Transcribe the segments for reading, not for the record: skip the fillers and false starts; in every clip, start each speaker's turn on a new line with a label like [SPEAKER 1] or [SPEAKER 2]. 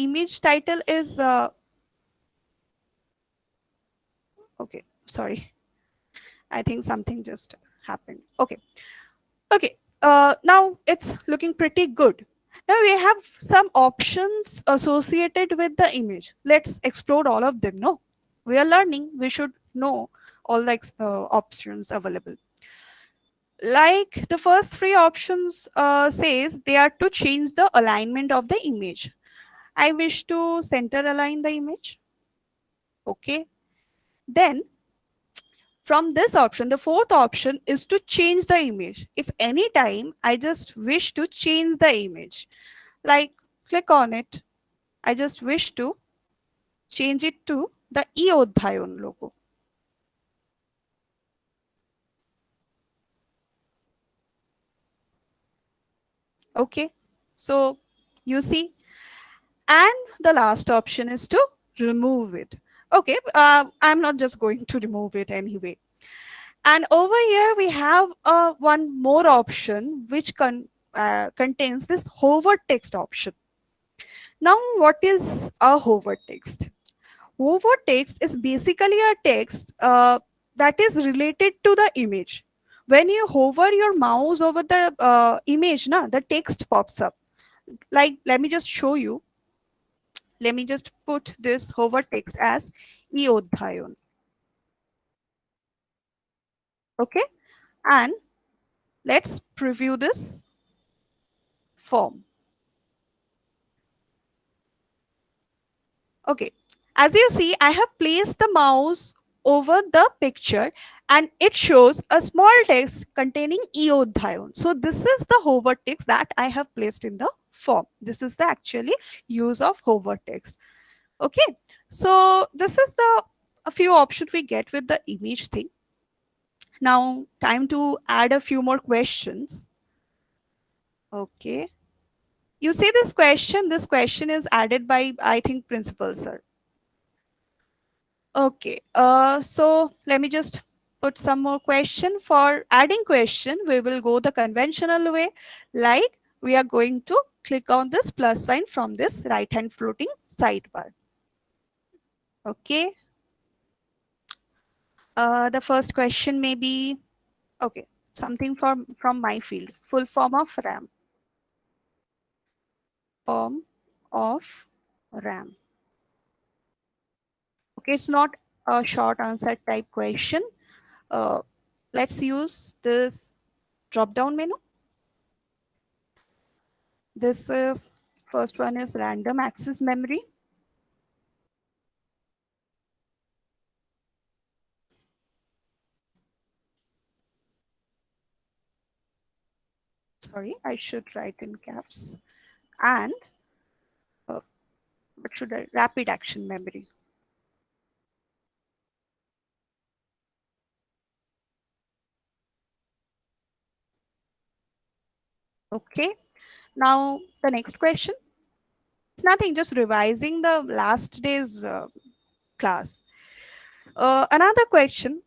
[SPEAKER 1] image title is okay, sorry, I think something just happened. Okay. Okay, now it's looking pretty good. Now we have some options associated with the image. Let's explore all of them. No, we are learning. We should know all the options available. Like the first three options says they are to change the alignment of the image. I wish to center align the image. Okay. Then from this option, the fourth option is to change the image. If any time I just wish to change the image, like click on it, I just wish to change it to the Eodhayon logo. Okay, so you see, and the last option is to remove it. Okay, I'm not just going to remove it anyway. And over here we have one more option which contains this hover text option. Now, what is a hover text? Hover text is basically a text that is related to the image. When you hover your mouse over the image, the text pops up. Like, let me just show you. Let me just put this hover text as Eodhayon. Okay. And let's preview this form. Okay. As you see, I have placed the mouse over the picture and it shows a small text containing Eodhayon. So this is the hover text that I have placed in the form. This is the actually use of hover text. Okay. So this is the a few options we get with the image thing. Now time to add a few more questions. Okay. You see this question is added by, I think, principal sir. Okay, so let me just put some more question. For adding question, we will go the conventional way, like we are going to click on this plus sign from this right hand floating sidebar. Okay, the first question may be, okay, something from my field, full form of RAM. Form of RAM. Okay, it's not a short answer type question. Uh, let's use this drop down menu. This is first one is random access memory. Sorry, I should write in caps. And what should I? Rapid action memory. Okay. Now the next question. It's nothing, just revising the last day's class. Another question.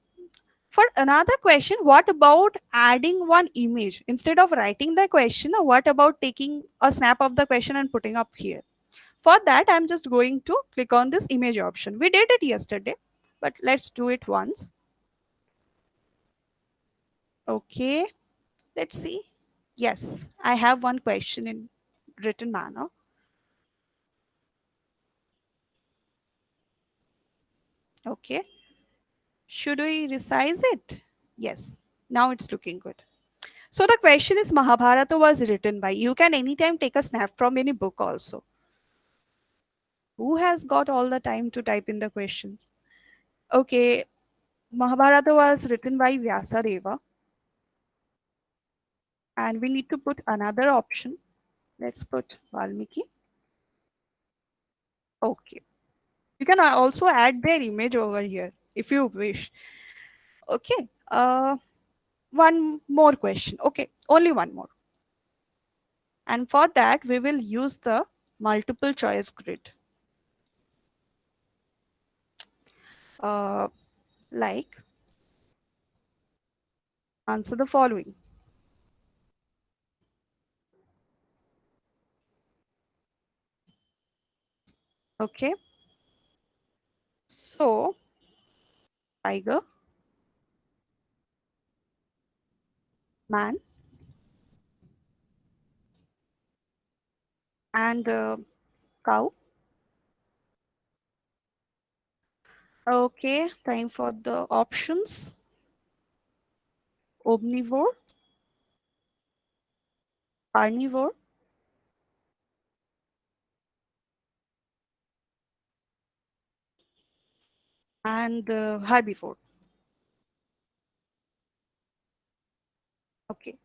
[SPEAKER 1] For another question, what about adding one image? Instead of writing the question, what about taking a snap of the question and putting up here? For that, I'm just going to click on this image option. We did it yesterday, but let's do it once. Okay, let's see. Yes, I have one question in written manner. Okay, should we resize it? Yes, now it's looking good. So the question is Mahabharata was written by. You can anytime take a snap from any book also. Who has got all the time to type in the questions? Okay, Mahabharata was written by Vyasadeva. And we need to put another option. Let's put Valmiki. Okay. You can also add their image over here if you wish. Okay. One more question. Okay. Only one more. And for that, we will use the multiple choice grid. Uh, like, answer the following. Okay. So, tiger, man, and cow. Okay, time for the options. Omnivore, carnivore, and herbivore. Okay.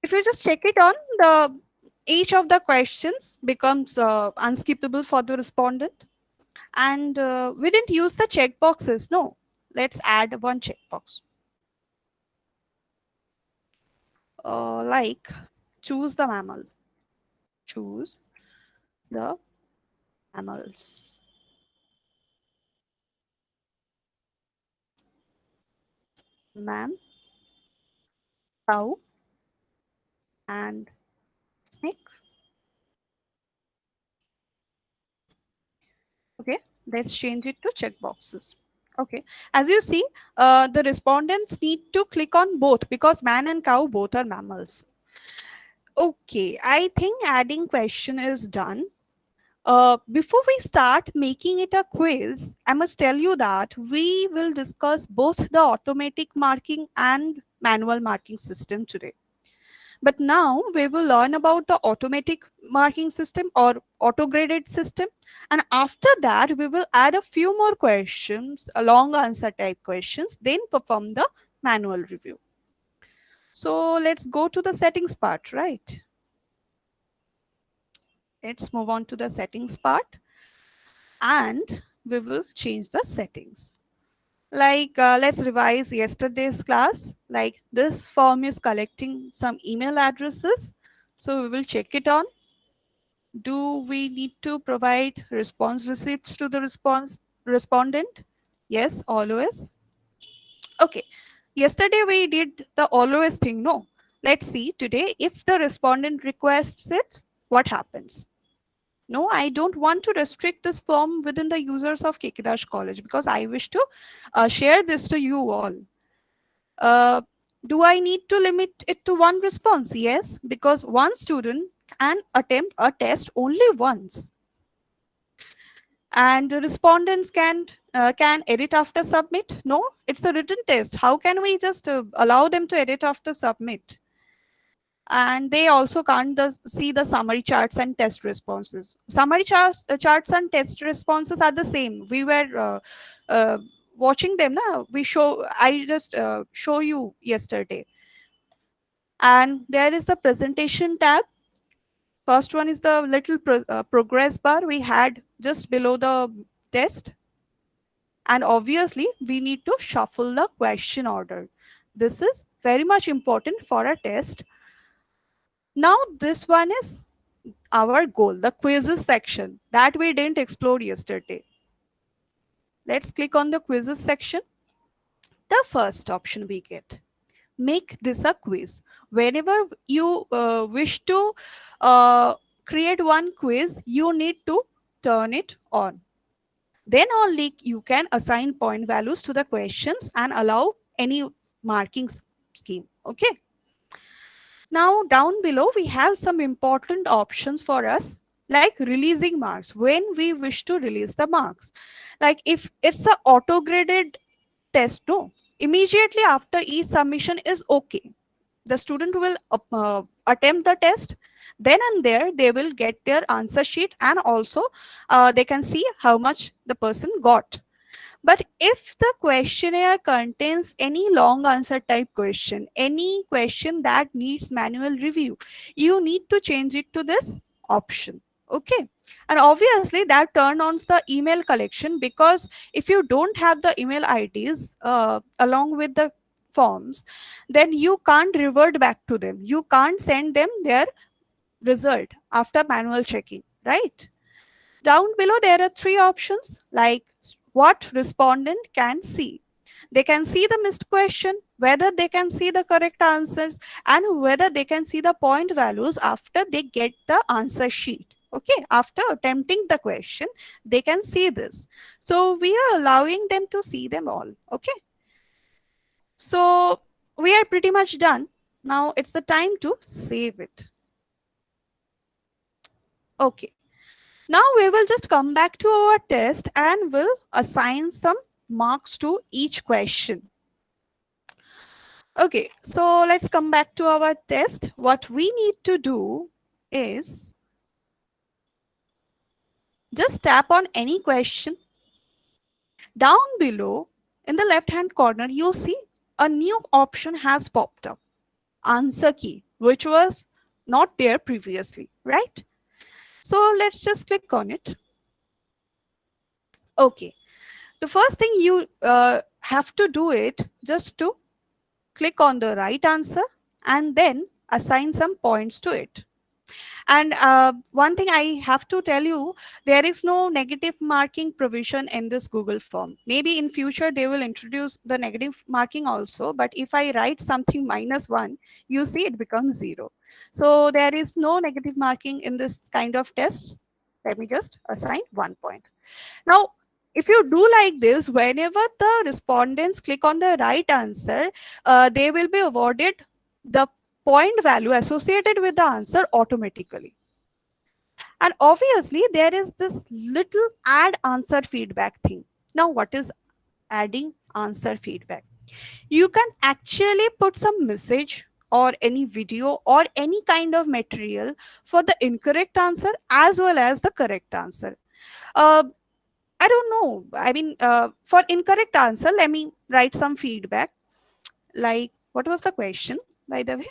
[SPEAKER 1] If you just check it on, the each of the questions becomes unskippable for the respondent. And we didn't use the checkboxes. No, let's add one checkbox. Like choose the mammal. Choose the mammals. Man, cow, and snake. Okay, let's change it to checkboxes. Okay, as you see, the respondents need to click on both because man and cow both are mammals. Okay, I think adding question is done. Before we start making it a quiz, I must tell you that we will discuss both the automatic marking and manual marking system today. But now we will learn about the automatic marking system or auto graded system. And after that, we will add a few more questions, a long answer type questions, then perform the manual review. So let's go to the settings part, right? Let's move on to the settings part and we will change the settings. Like, let's revise yesterday's class. Like, this form is collecting some email addresses. So we will check it on. Do we need to provide response receipts to the respondent? Yes, always. Okay. Yesterday we did the always thing. No. Let's see today if the respondent requests it, what happens? No, I don't want to restrict this form within the users of Kekidash College because I wish to share this to you all. Uh, do I need to limit it to one response? Yes, because one student can attempt a test only once. And the respondents can edit after submit. No, it's a written test. How can we just allow them to edit after submit? And they also can't see the summary charts and test responses. Summary charts and test responses are the same. We were watching them now. I just show you yesterday. And there is the presentation tab. First one is the little progress bar we had just below the test. And obviously, we need to shuffle the question order. This is very much important for a test. Now, this one is our goal, the quizzes section that we didn't explore yesterday. Let's click on the quizzes section. The first option we get, make this a quiz. Whenever you wish to create one quiz, you need to turn it on. Then only you can assign point values to the questions and allow any marking scheme. Okay. Now down below, we have some important options for us, like releasing marks when we wish to release the marks. Like if it's a auto graded test, no, immediately after each submission is okay. The student will attempt the test. Then and there, they will get their answer sheet and also they can see how much the person got. But if the questionnaire contains any long answer type question, any question that needs manual review, you need to change it to this option. Okay. And obviously that turn on the email collection, because if you don't have the email IDs along with the forms, then you can't revert back to them. You can't send them their result after manual checking, right? Down below, there are three options like what respondent can see. They can see the missed question, whether they can see the correct answers, and whether they can see the point values after they get the answer sheet. Okay, after attempting the question, they can see this. So we are allowing them to see them all. Okay, so we are pretty much done. Now it's the time to save it. Okay, now we will just come back to our test and will assign some marks to each question. Okay, so let's come back to our test. What we need to do is just tap on any question. Down below in the left hand corner, you see a new option has popped up, answer key, which was not there previously, right? So let's just click on it. Okay, the first thing you have to do it just to click on the right answer and then assign some points to it. And one thing I have to tell you, there is no negative marking provision in this Google form. Maybe in future they will introduce the negative marking also, but if I write something -1, you see it becomes 0. So there is no negative marking in this kind of tests. Let me just assign 1 point. Now, if you do like this, whenever the respondents click on the right answer, they will be awarded the point value associated with the answer automatically. And obviously, there is this little add answer feedback thing. Now, what is adding answer feedback? You can actually put some message or any video or any kind of material for the incorrect answer as well as the correct answer. Uh, I don't know. I mean, for incorrect answer, let me write some feedback. Like, what was the question, by the way?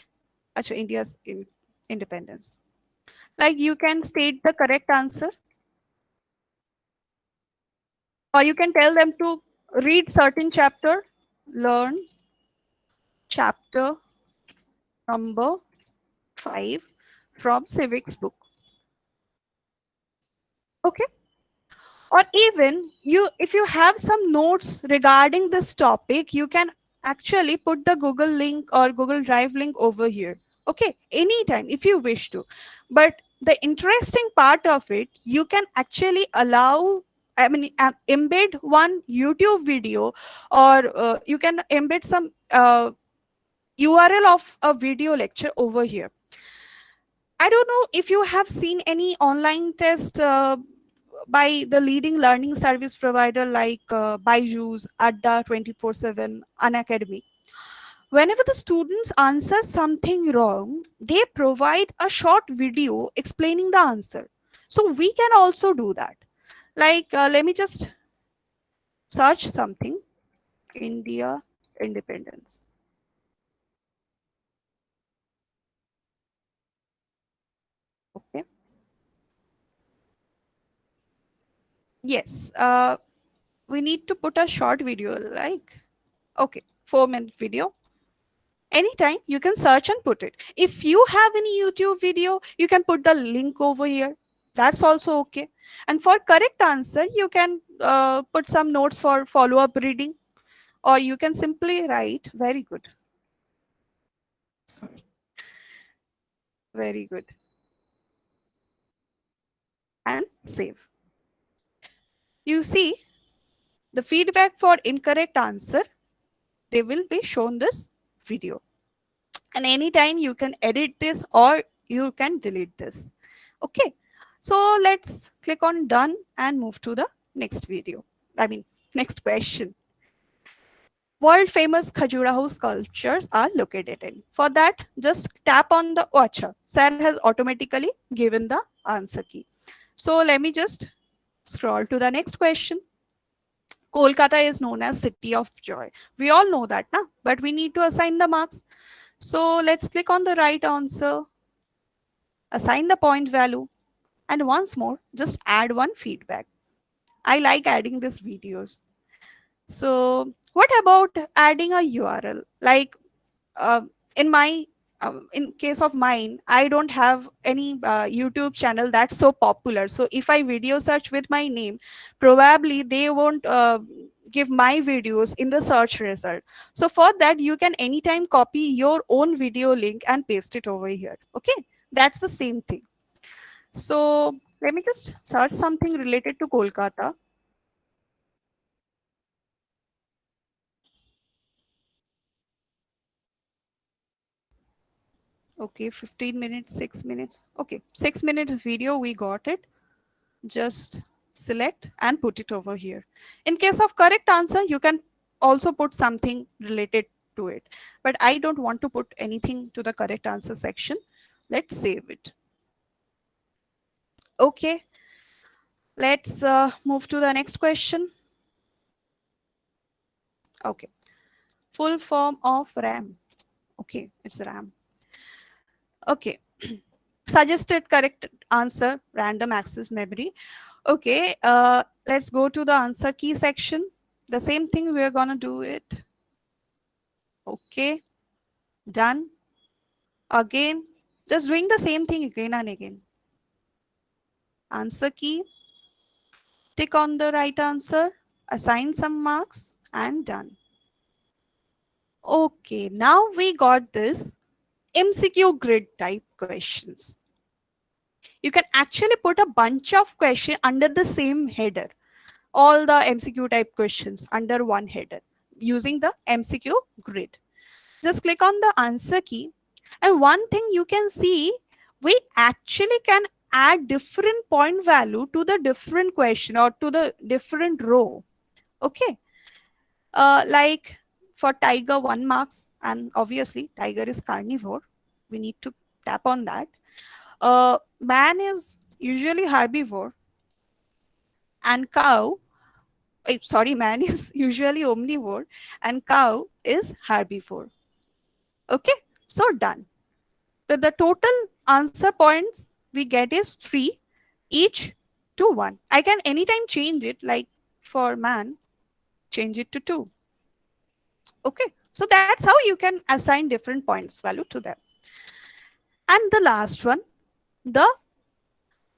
[SPEAKER 1] Achha, India's independence. Like, you can state the correct answer, or you can tell them to read certain chapter, learn chapter number 5 from civics book. Okay. Or even you, if you have some notes regarding this topic, you can actually put the Google link or Google Drive link over here. Okay, anytime if you wish to. But the interesting part of it, you can actually allow, I mean, embed one YouTube video, or you can embed some URL of a video lecture over here. I don't know if you have seen any online test by the leading learning service provider like Byju's, Adda 24/7, Unacademy. Whenever the students answer something wrong, they provide a short video explaining the answer. So we can also do that. Like, let me just search something, India independence. Okay. Yes. We need to put a short video, like, okay, 4-minute video. Anytime you can search and put it. If you have any YouTube video, you can put the link over here. That's also okay. And for correct answer, you can put some notes for follow-up reading, or you can simply write very good. Sorry. Very good. And save. You see the feedback for incorrect answer, they will be shown this video. And anytime you can edit this or you can delete this. Okay, so let's click on done and move to the next video. I mean, next question. World famous Khajuraho sculptures are located in. For that, just tap on the Ocha. Sir has automatically given the answer key. So let me just scroll to the next question. Kolkata is known as City of Joy. We all know that, na? But we need to assign the marks. So let's click on the right answer, assign the point value, and once more, just add one feedback. I like adding these videos. So what about adding a URL? Like uh, in my in case of mine, I don't have any YouTube channel that's so popular. So if I video search with my name, probably they won't give my videos in the search result. So for that, you can anytime copy your own video link and paste it over here. Okay, that's the same thing. So Let me just search something related to Kolkata. Okay, 15 minutes, 6 minutes. Okay, 6 minutes video, we got it. Just select and put it over here. In case of correct answer, you can also put something related to it. But I don't want to put anything to the correct answer section. Let's save it. Okay, let's move to the next question. Okay, full form of RAM. Okay, it's RAM. Okay, suggested correct answer, random access memory. Okay, let's go to the answer key section. The same thing, we're gonna do it. Okay, done. Again, just doing the same thing again and again. Answer key, tick on the right answer, assign some marks, and done. Okay, now we got this MCQ grid type questions. You can actually put a bunch of questions under the same header, all the MCQ type questions under one header using the MCQ grid. Just click on the answer key, and one thing you can see, we actually can add different point value to the different question or to the different row. Okay, like for tiger 1 marks, and obviously tiger is carnivore, we need to tap on that. Man is usually herbivore, and cow, sorry, man is usually omnivore, and cow is herbivore. Okay, so done. The total answer points we get is 3 each to 1. I can anytime change it, like for man, change it to 2. Okay, so that's how you can assign different points value to them. And the last one, the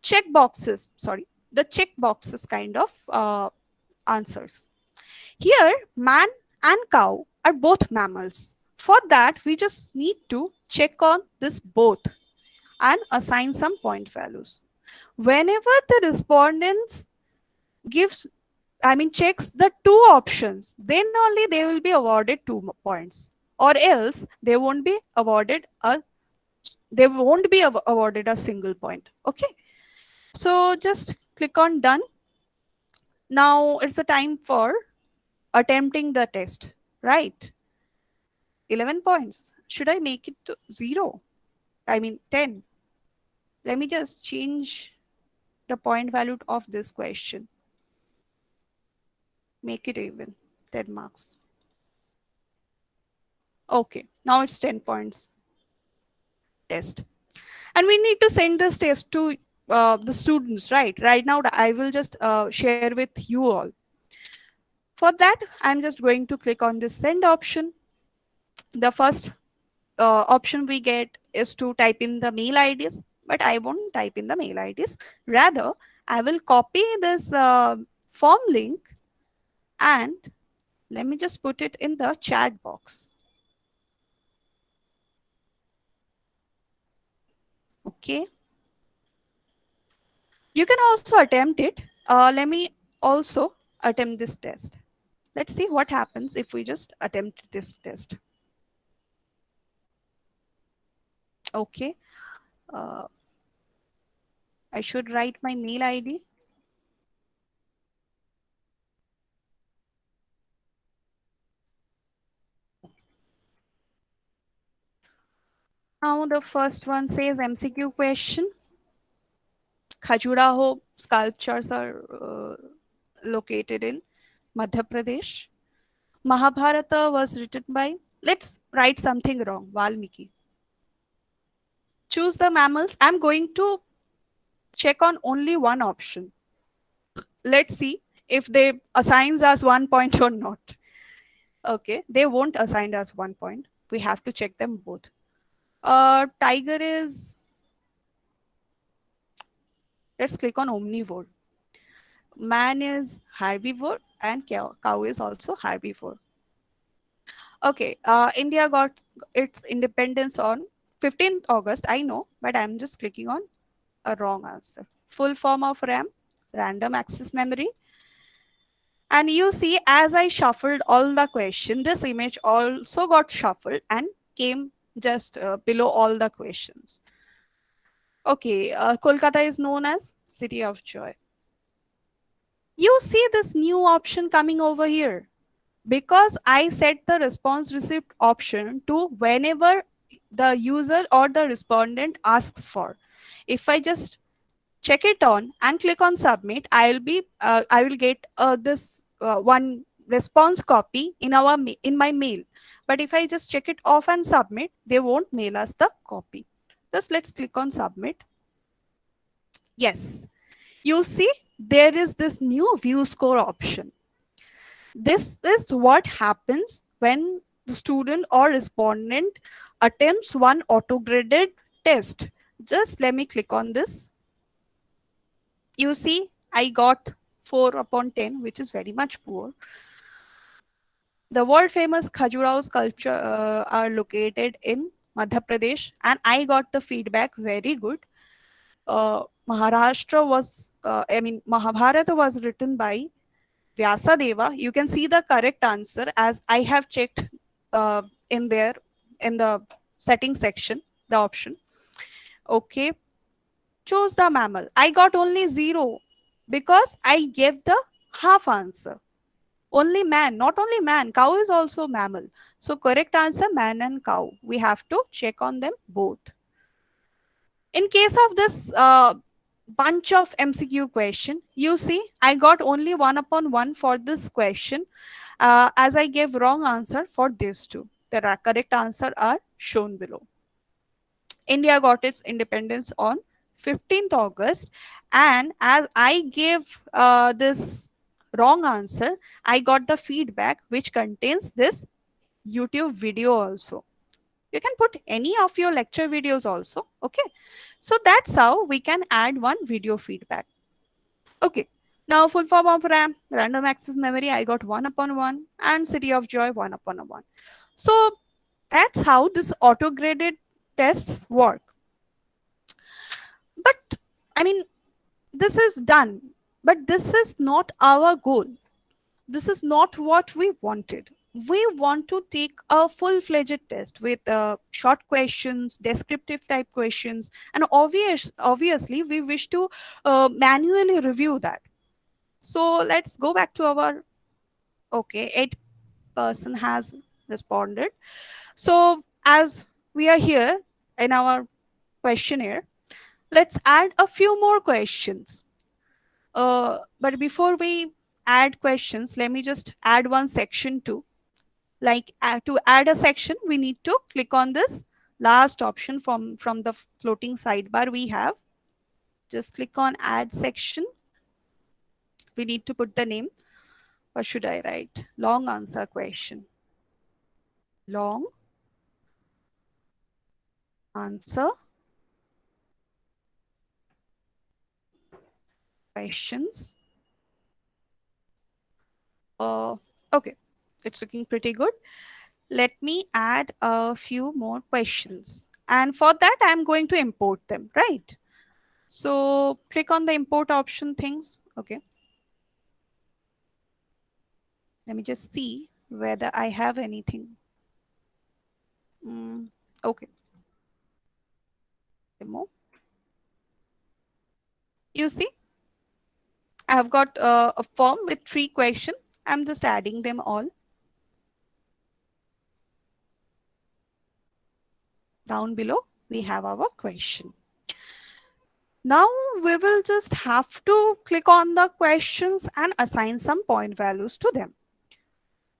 [SPEAKER 1] check boxes, sorry, the check boxes kind of answers. Here, man and cow are both mammals. For that, we just need to check on this both and assign some point values. Whenever the respondents gives, I mean, checks the two options, then only they will be awarded 2 points, or else they won't be awarded a single point. Okay, so just click on done. Now it's the time for attempting the test, right? 11 points. Should I make it to 0? I mean 10. Let me just change the point value of this question. Make it even, 10 marks. Okay, now it's 10 points test. And we need to send this test to the students, right? Right now, I will just share with you all. For that, I'm just going to click on this send option. The first option we get is to type in the mail IDs, but I won't type in the mail IDs. Rather, I will copy this form link and let me just put it in the chat box. Okay. You can also attempt it. Let me also attempt this test. Let's see what happens if we just attempt this test. Okay. Uh, I should write my mail ID. Now the first one says MCQ question. Khajuraho sculptures are located in Madhya Pradesh. Mahabharata was written by, let's write something wrong, Valmiki. Choose the mammals. I'm going to check on only one option. Let's see if they assigns us 1 point or not. Okay, they won't assign us 1 point. We have to check them both. Tiger is, let's click on omnivore. Man is herbivore and cow is also herbivore. Okay, India got its independence on 15th August, I know, but I'm just clicking on a wrong answer. Full form of RAM, random access memory. And you see, as I shuffled all the question, this image also got shuffled and came just below all the questions. Okay, Kolkata is known as City of Joy. You see this new option coming over here because I set the response receipt option to whenever the user or the respondent asks for. If I just check it on and click on submit, I will get this one response copy in in my mail. But if I just check it off and submit, they won't mail us the copy. Just let's click on submit. Yes, you see there is this new view score option. This is what happens when the student or respondent attempts one auto-graded test. Just let me click on this. You see, I got 4 upon 10, which is very much poor. The world famous Khajuraho sculpture are located in Madhya Pradesh, and I got the feedback very good. Maharashtra was, Mahabharata was written by Vyasadeva. You can see the correct answer as I have checked in there in the setting section, the option. Okay, choose the mammal. I got only 0 because I gave the half answer. Only man, not only man, cow is also mammal. So correct answer, man and cow. We have to check on them both. In case of this bunch of MCQ question, you see, I got only 1 upon 1 for this question as I gave wrong answer for these two. The correct answer are shown below. India got its independence on 15th August, and as I gave this wrong answer, I got the feedback which contains this YouTube video also. You can put any of your lecture videos also. Okay, so that's how we can add one video feedback. Okay, now full form of RAM, random access memory, I got 1 upon 1, and City of Joy 1 upon 1. So that's how this auto graded tests work. But I mean, this is done, but this is not our goal. This is not what we wanted. We want to take a full-fledged test with short questions, descriptive type questions, and obviously we wish to manually review that. So let's go back to our, okay, 8% has responded. So as we are here in our questionnaire, let's add a few more questions. But before we add questions, let me just add one section too. Like to add a section, we need to click on this last option from the floating sidebar we have. Just click on add section. We need to put the name. What should I write? Long answer question. Long answer questions. Okay, it's looking pretty good. Let me add a few more questions. And for that, I'm going to import them, right? So click on the import option things. Okay. Let me just see whether I have anything. Okay. Demo. You see, I have got a form with 3 questions. I'm just adding them all. Down below, we have our question. Now we will just have to click on the questions and assign some point values to them.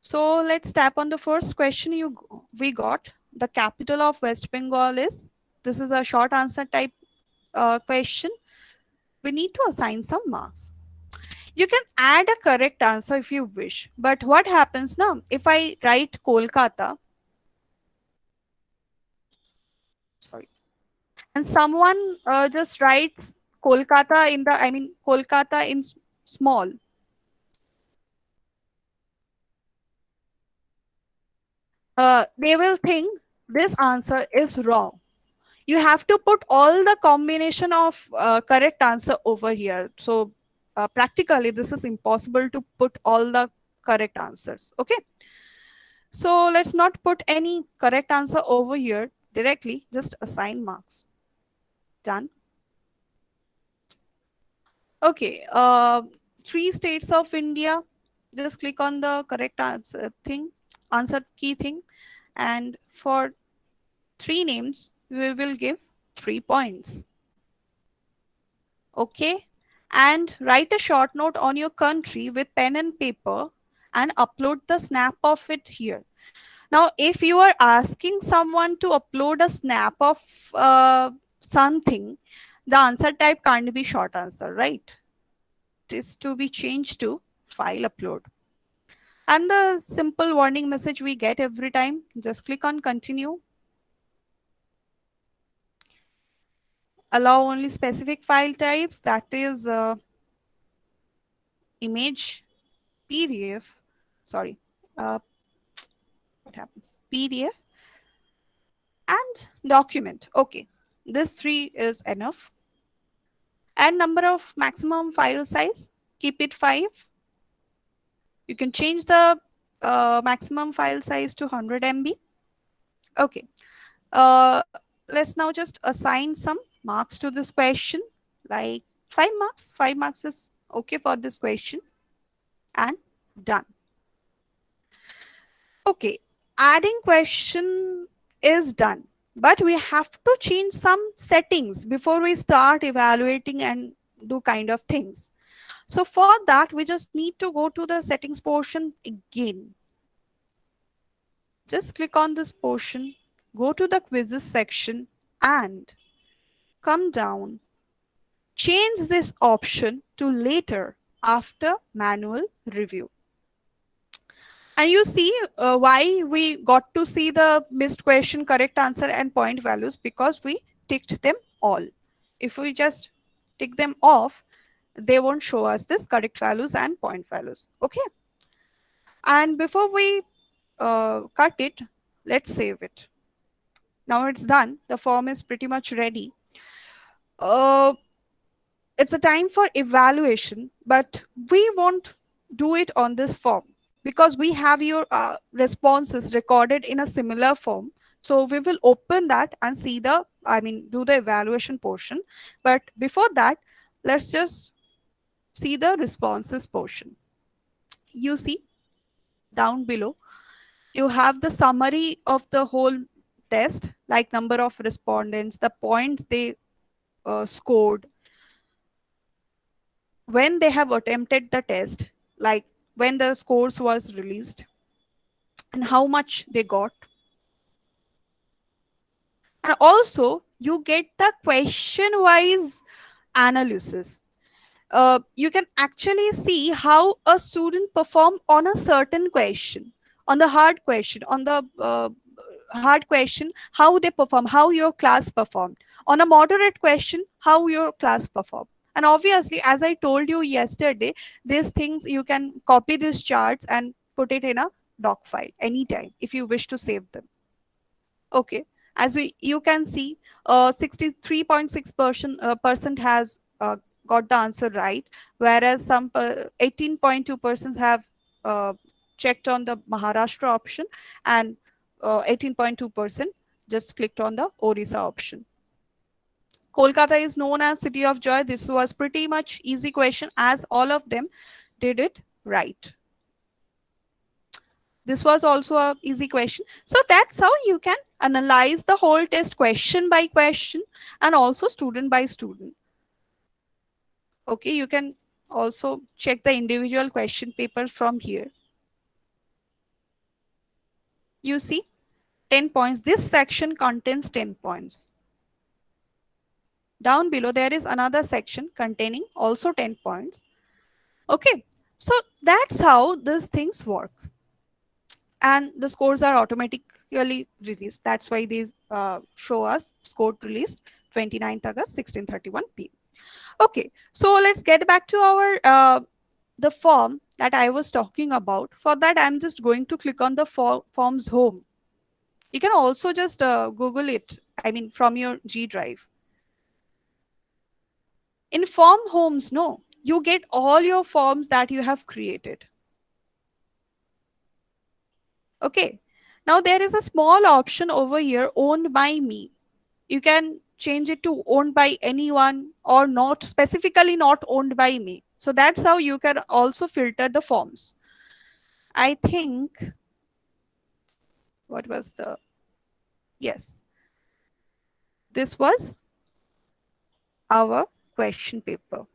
[SPEAKER 1] So let's tap on the first question we got. The capital of West Bengal is, this is a short answer type question. We need to assign some marks. You can add a correct answer if you wish. But what happens now if I write Kolkata? Sorry. And someone just writes Kolkata in the, Kolkata in small. They will think this answer is wrong. You have to put all the combination of correct answer over here. So practically this is impossible to put all the correct answers. Okay, so let's not put any correct answer over here directly, just assign marks. Done. Okay, three states of India. Just click on the correct answer thing, answer key thing, and for three names, we will give 3 points. Okay, and write a short note on your country with pen and paper and upload the snap of it here. Now, if you are asking someone to upload a snap of something, the answer type can't be short answer, right? It is to be changed to file upload. And the simple warning message we get every time, just click on continue. Allow only specific file types, that is image, PDF, sorry, uh, what happens? PDF and document. Okay, this three is enough. And number of maximum file size, keep it 5. You can change the maximum file size to 100 MB. Okay, uh, let's now just assign some marks to this question, like 5 marks. 5 marks is okay for this question, and done. Okay, adding question is done, but we have to change some settings before we start evaluating and do kind of things. So for that, we just need to go to the settings portion again. Just click on this portion, go to the quizzes section and come down. Change this option to later after manual review. And you see why we got to see the missed question, correct answer and point values, because we ticked them all. If we just tick them off, they won't show us this correct values and point values. Okay. And before we cut it, let's save it. Now it's done. The form is pretty much ready. Uh, it's a time for evaluation, but we won't do it on this form because we have your responses recorded in a similar form. So we will open that and see the, do the evaluation portion. But before that, let's just see the responses portion. You see down below, you have the summary of the whole test, like number of respondents, the points they scored, when they have attempted the test, like when the scores was released and how much they got. And also you get the question wise analysis. You can actually see how a student perform on a certain question, on the hard question, on the hard question, how they perform, how your class performed. On a moderate question, how your class performed. And obviously, as I told you yesterday, these things you can copy these charts and put it in a doc file anytime if you wish to save them. Okay, as you can see, 63.6% has got the answer right, whereas some 18.2% have uh, checked on the Maharashtra option, and 18.2% just clicked on the Orissa option. Kolkata is known as City of Joy. This was pretty much easy question as all of them did it right. This was also a easy question. So that's how you can analyze the whole test question by question and also student by student. Okay, you can also check the individual question paper from here. You see 10 points. This section contains 10 points. Down below, there is another section containing also 10 points. Okay, so that's how these things work. And the scores are automatically released. That's why these show us score released 29th August, 16:31 p.m. Okay, so let's get back to our the form that I was talking about. For that, I'm just going to click on the form's home. You can also just Google it, I mean, from your G Drive. In form homes, no, you get all your forms that you have created. Okay. Now there is a small option over here, owned by me. You can change it to owned by anyone or not, specifically not owned by me. So that's how you can also filter the forms. I think, what was the, yes, this was our question paper.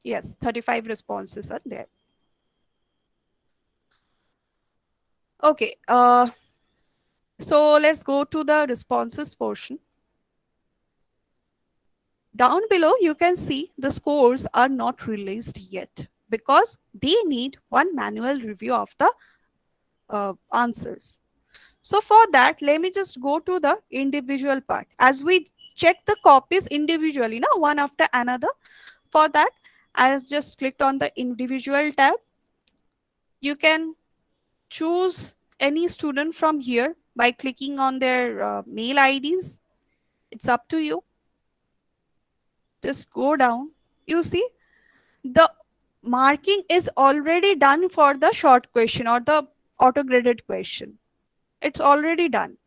[SPEAKER 1] Yes, 35 responses are there. Okay, so let's go to the responses portion. Down below, you can see the scores are not released yet because they need one manual review of the answers. So for that, let me just go to the individual part. As we check the copies individually, now one after another, for that, I just clicked on the individual tab. You can choose any student from here by clicking on their mail IDs. It's up to you. Just go down. You see, the marking is already done for the short question or the auto graded question. It's already done.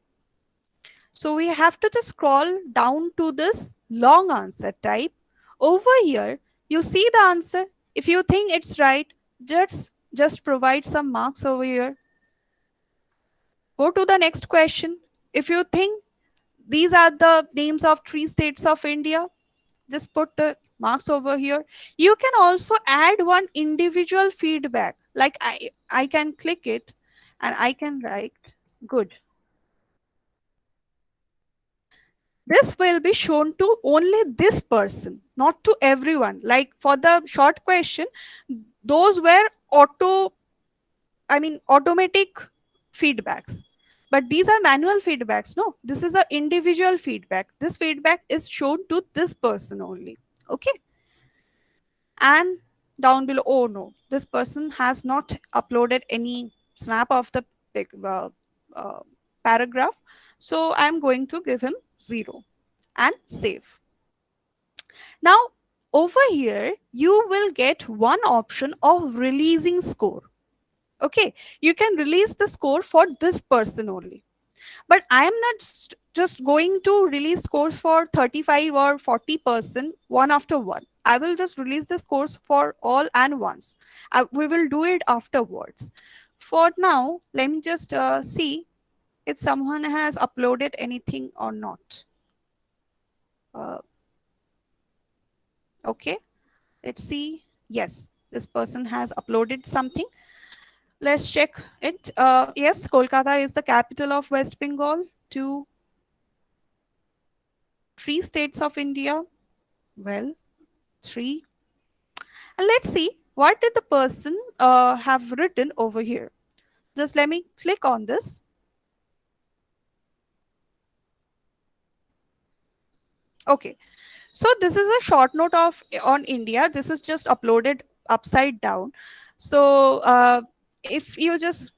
[SPEAKER 1] So we have to just scroll down to this long answer type. Over here, you see the answer. If you think it's right, just provide some marks over here. Go to the next question. If you think these are the names of 3 states of India, just put the marks over here. You can also add one individual feedback. Like I can click it and I can write good. This will be shown to only this person, not to everyone. Like for the short question, those were automatic feedbacks. But these are manual feedbacks. No, this is an individual feedback. This feedback is shown to this person only. Okay. And down below, oh no, this person has not uploaded any snap of the uh, paragraph. So I'm going to give him 0 and save. Now, over here, you will get one option of releasing score. Okay, you can release the score for this person only. But I am not just going to release scores for 35 or 40% one after one. I will just release the scores for all and once. We will do it afterwards. For now, let me just see if someone has uploaded anything or not. Okay, let's see. Yes, this person has uploaded something. Let's check it. Yes, Kolkata is the capital of West Bengal. 2, 3 states of India. Well, 3. And let's see what did the person have written over here. Just let me click on this. Okay, so this is a short note of on India. This is just uploaded upside down. So if you just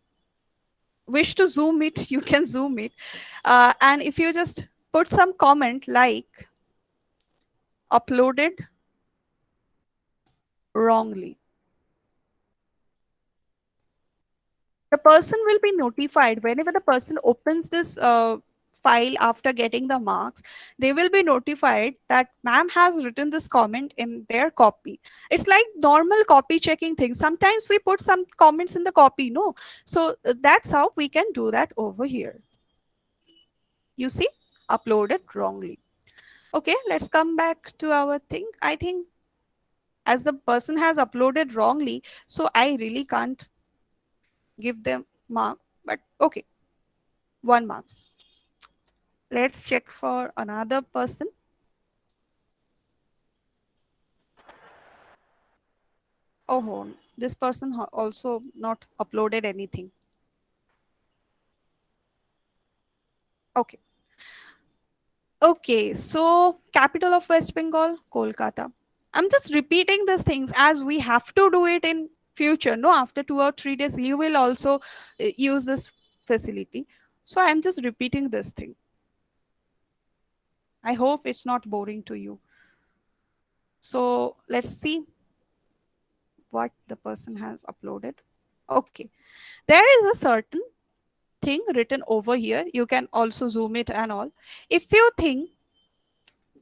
[SPEAKER 1] wish to zoom it, you can zoom it. And if you just put some comment like uploaded wrongly, the person will be notified whenever the person opens this file after getting the marks. They will be notified that ma'am has written this comment in their copy. It's like normal copy checking thing. Sometimes we put some comments in the copy, no? So that's how we can do that over here. You see, uploaded wrongly. Okay, let's come back to our thing. I think as the person has uploaded wrongly, so I really can't give them mark, but okay, 1 marks. Let's check for another person. Oh, this person also not uploaded anything. Okay. Okay, so capital of West Bengal, Kolkata. I'm just repeating these things as we have to do it in future. No, after 2 or 3 days, you will also use this facility. So I'm just repeating this thing. I hope it's not boring to you. So let's see what the person has uploaded. Okay, there is a certain thing written over here. You can also zoom it and all. If you think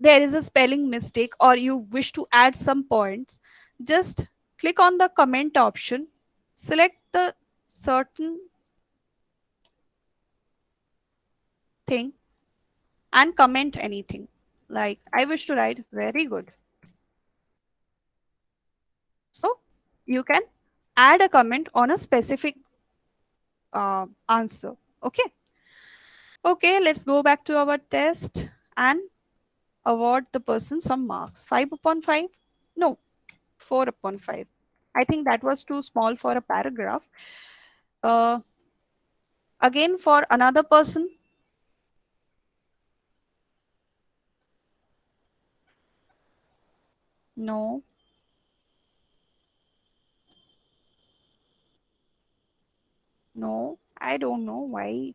[SPEAKER 1] there is a spelling mistake or you wish to add some points, just click on the comment option, select the certain thing and comment anything. Like I wish to write very good. So you can add a comment on a specific answer. Okay. Okay, let's go back to our test and award the person some marks. 5 upon 5? No, 4 upon 5. I think that was too small for a paragraph. Uh, Again, for another person, no, no, I don't know why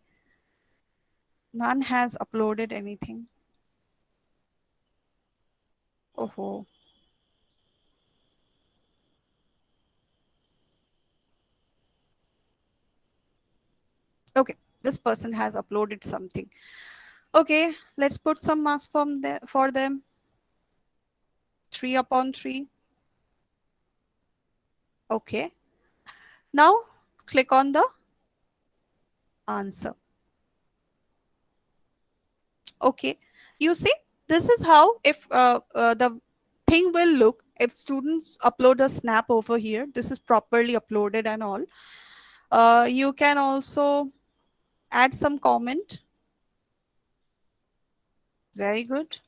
[SPEAKER 1] none has uploaded anything. Oh, okay, this person has uploaded something. Okay, let's put some marks from there for them. 3 upon 3. Okay, now click on the answer. Okay, you see, this is how if the thing will look if students upload a snap over here. This is properly uploaded and all. You can also add some comment. Very good.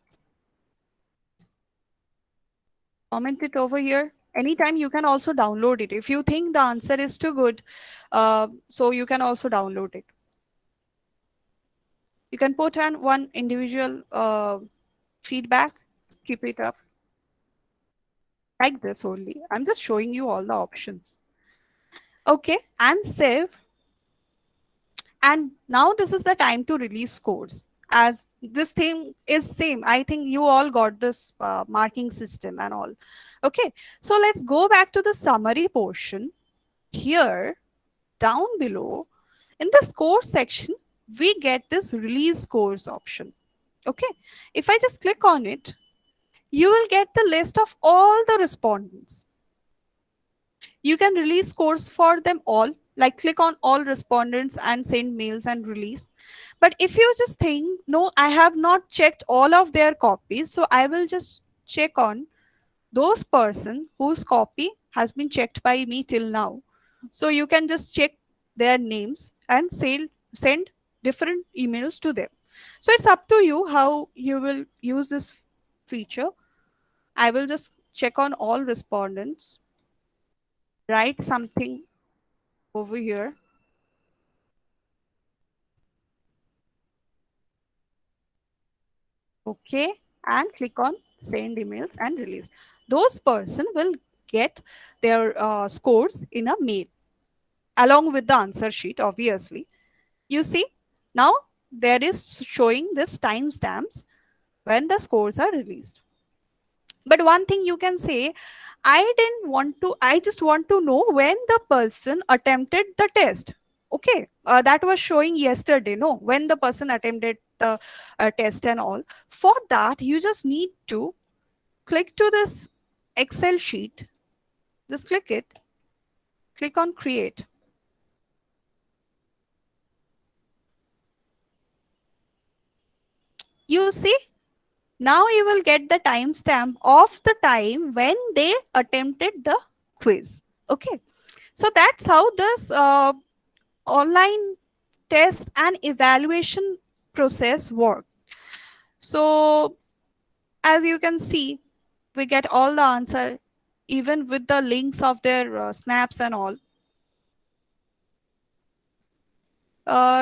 [SPEAKER 1] Comment it over here. Anytime you can also download it. If you think the answer is too good, so you can also download it. You can put on one individual feedback. Keep it up like this only. I'm just showing you all the options. Okay, and save. And now this is the time to release scores. As this thing is same, I think you all got this marking system and all. Okay, so let's go back to the summary portion. Here, down below, in the score section, we get this release scores option. Okay, if I just click on it, you will get the list of all the respondents. You can release scores for them all, like click on all respondents and send mails and release. But if you just think, no, I have not checked all of their copies, so I will just check on those person whose copy has been checked by me till now. So you can just check their names and send different emails to them. So it's up to you how you will use this feature. I will just check on all respondents, write something over here. Okay, and click on send emails and release. Those person will get their scores in a mail along with the answer sheet, obviously. You see, now there is showing this timestamps when the scores are released. But one thing you can say, I just want to know when the person attempted the test. Okay, that was showing yesterday, no, when the person attempted the test and all. For that, you just need to click to this Excel sheet. Just click it, click on create. You see, now you will get the timestamp of the time when they attempted the quiz. Okay, so that's how this online test and evaluation process work. So as you can see, we get all the answer even with the links of their snaps and all.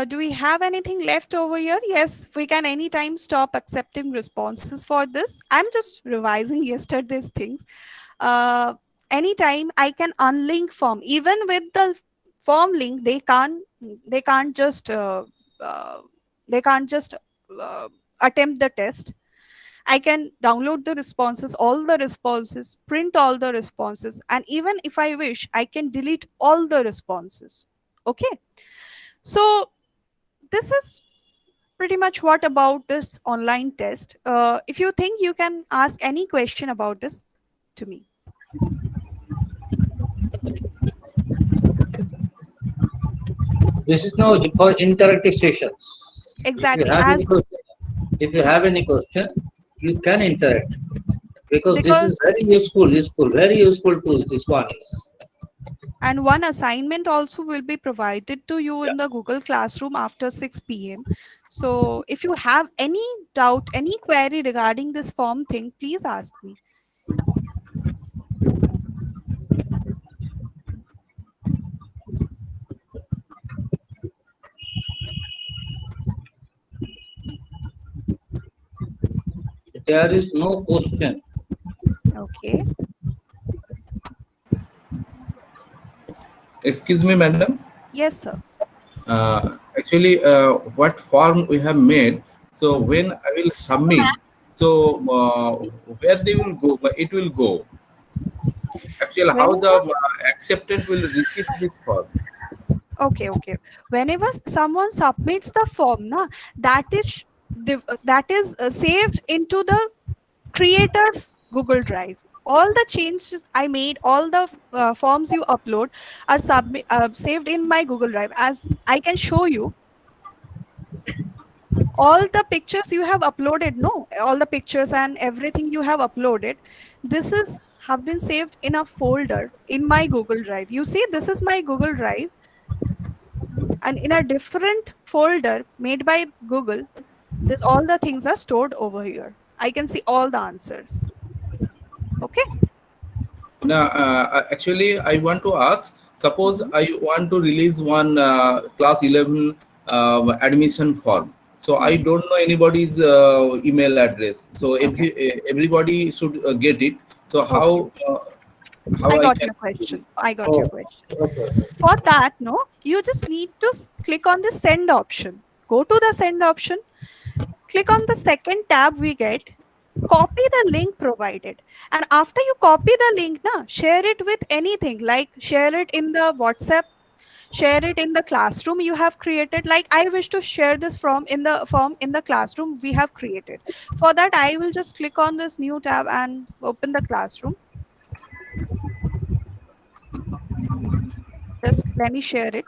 [SPEAKER 1] Do we have anything left over here? Yes, we can anytime stop accepting responses for this. I'm just revising yesterday's things. Anytime I can unlink form, even with the form link, they can't just uh, they can't just uh, attempt the test. I can download the responses, all the responses, print all the responses, and even if I wish, I can delete all the responses. Okay. So this is pretty much what about this online test. If you think, you can ask any question about this to me.
[SPEAKER 2] This is now for interactive sessions. If you
[SPEAKER 1] Exactly.
[SPEAKER 2] have
[SPEAKER 1] As
[SPEAKER 2] any question, if you
[SPEAKER 1] huh,
[SPEAKER 2] have any question, you can interact because this is
[SPEAKER 1] because
[SPEAKER 2] very useful, very useful tools. This one is.
[SPEAKER 1] and one assignment also will be provided to you
[SPEAKER 2] Yeah.
[SPEAKER 1] in the Google Classroom after 6 p.m. So if you have any doubt, any query regarding this form thing, please ask me.
[SPEAKER 2] There is no question.
[SPEAKER 1] Okay.
[SPEAKER 3] Excuse me, madam.
[SPEAKER 1] Yes, sir.
[SPEAKER 3] Actually, what form we have made. So when I will submit, so where they will go, it will go. Actually, how the
[SPEAKER 1] Whenever
[SPEAKER 3] acceptant will receive this form.
[SPEAKER 1] okay. Whenever someone submits the form, na, that is that is saved into the creator's Google Drive. All the changes I made, all the forms you upload are saved in my Google Drive. As I can show you, all the pictures you have uploaded, no, all the pictures and everything you have uploaded, this is have been saved in a folder in my Google Drive. You see, this is my Google Drive, and in a different folder made by Google, this all the things are stored over here. I can see all the answers. Okay.
[SPEAKER 3] Now, actually, I want to ask. Suppose
[SPEAKER 1] Mhm.
[SPEAKER 3] I want to release one class 11 admission form. So I
[SPEAKER 1] Mhm.
[SPEAKER 3] don't know anybody's email address. So
[SPEAKER 1] Okay.
[SPEAKER 3] everybody should get it. So
[SPEAKER 1] Okay.
[SPEAKER 3] how
[SPEAKER 1] I
[SPEAKER 3] I
[SPEAKER 1] got
[SPEAKER 3] can?
[SPEAKER 1] your question. I got your
[SPEAKER 2] Oh,
[SPEAKER 1] question.
[SPEAKER 2] okay.
[SPEAKER 1] For that, no, you just need to click on the send option. Go to the send option, click on the second tab we get, copy the link provided. And after you copy the link, na, share it with anything, like share it in the WhatsApp, share it in the classroom you have created. Like I wish to share this form in the classroom we have created. For that, I will just click on this new tab and open the classroom. Just let me share it.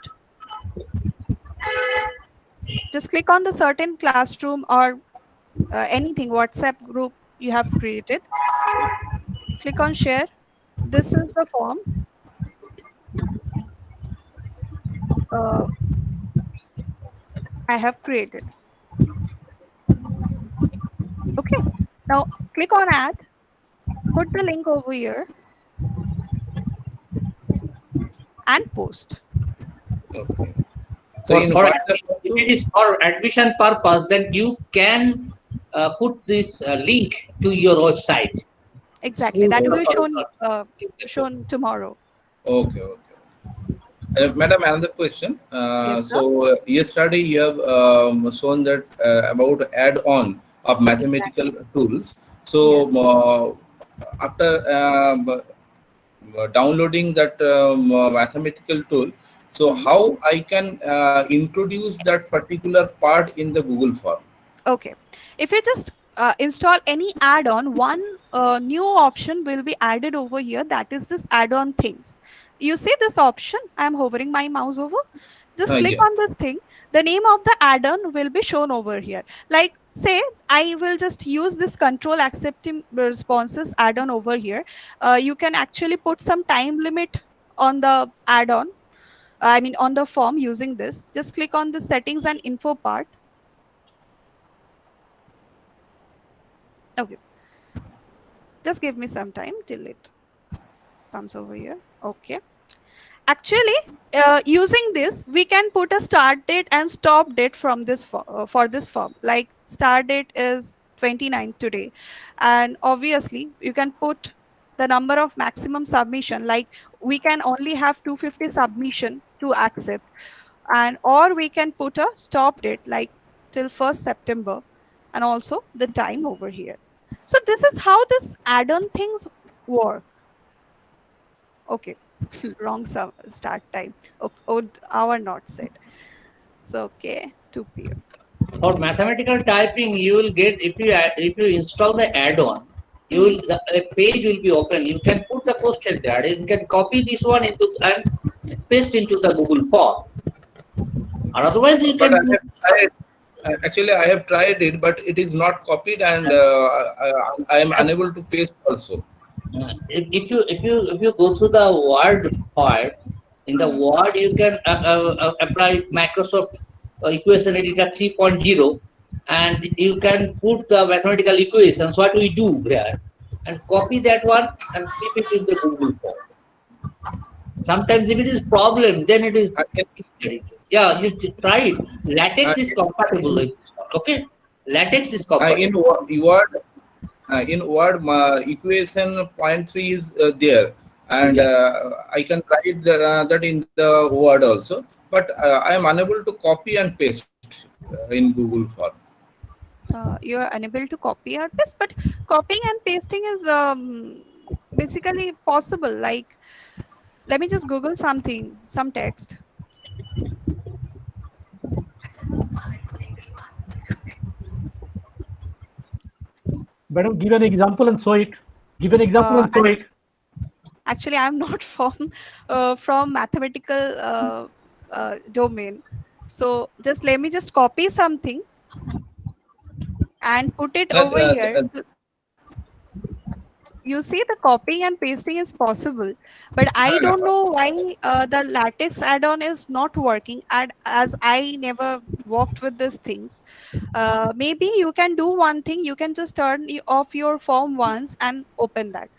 [SPEAKER 1] Just click on the certain classroom or anything WhatsApp group you have created. Click on share. This is the form uh, I have created. Okay. Now click on add, put the link over here and post.
[SPEAKER 3] Okay. So
[SPEAKER 2] For
[SPEAKER 3] in
[SPEAKER 2] for
[SPEAKER 3] WhatsApp
[SPEAKER 2] if
[SPEAKER 3] also.
[SPEAKER 2] it is for admission purpose, then you can put this link to your website.
[SPEAKER 1] Exactly.
[SPEAKER 2] School
[SPEAKER 1] That will be
[SPEAKER 2] portal.
[SPEAKER 1] shown tomorrow.
[SPEAKER 3] Okay. Okay. Madam, another question.
[SPEAKER 1] Yes, sir.
[SPEAKER 3] Yesterday you have shown that about add-on of mathematical
[SPEAKER 1] Exactly.
[SPEAKER 3] tools. So
[SPEAKER 1] Yes.
[SPEAKER 3] after downloading that mathematical tool, so
[SPEAKER 1] Mhm.
[SPEAKER 3] how I can introduce that particular part in the Google form?
[SPEAKER 1] Okay. If you just install any add-on, one new option will be added over here. That is this add-on things. You see this option? I'm hovering my mouse over. Just click
[SPEAKER 3] Yeah.
[SPEAKER 1] on this thing. The name of the add-on will be shown over here. Like say, I will just use this control accepting responses add-on over here. You can actually put some time limit on the add-on. I mean, on the form using this. Just click on the settings and info part. Okay. Just give me some time till it comes over here. Okay. Actually, using this, we can put a start date and stop date from this for this form. Like start date is 29th today, and obviously you can put the number of maximum submission, like we can only have 250 submission to accept, and or we can put a stop date like till 1st September, and also the time over here. So this is how this add-on things work. Okay, wrong start time. Hour not set. So okay, 2 p.m.
[SPEAKER 2] For mathematical typing, you will get, if you install the add-on, you will a page will be open. You can put the question there. You can copy this one into and paste into the Google form. Or otherwise, you
[SPEAKER 3] But
[SPEAKER 2] can
[SPEAKER 3] I
[SPEAKER 2] do.
[SPEAKER 3] have tried, actually, I have tried it, but it is not copied, and I am unable to paste also.
[SPEAKER 2] If you go through the Word file, in the Word you can apply Microsoft Equation Editor 3.0, and you can put the mathematical equations. What we do here, and copy that one and keep it in the Google form. Sometimes if it is problem, then it is.
[SPEAKER 3] I can,
[SPEAKER 2] Yeah, you try it.
[SPEAKER 3] uh,
[SPEAKER 2] LaTeX is compatible with this one. Okay, LaTeX is
[SPEAKER 3] in
[SPEAKER 2] compatible.
[SPEAKER 3] Word, my equation point 3 is there, and
[SPEAKER 2] Yeah.
[SPEAKER 3] I can write that in the Word also, but I am unable to copy and paste in Google form.
[SPEAKER 1] You are unable to copy or paste, but copying and pasting is basically possible. Like, let me just Google something, some text.
[SPEAKER 4] Madam, give an example and show it. Give an example and show it.
[SPEAKER 1] Actually, I'm not from mathematical domain. So just let me just copy something and put it
[SPEAKER 3] Uh,
[SPEAKER 1] over
[SPEAKER 3] uh,
[SPEAKER 1] here.
[SPEAKER 3] uh,
[SPEAKER 1] You see, the copying and pasting is possible, but I don't know why the LaTeX add-on is not working, and as I never worked with these things. Maybe you can do one thing. You can just turn off your form once and open that.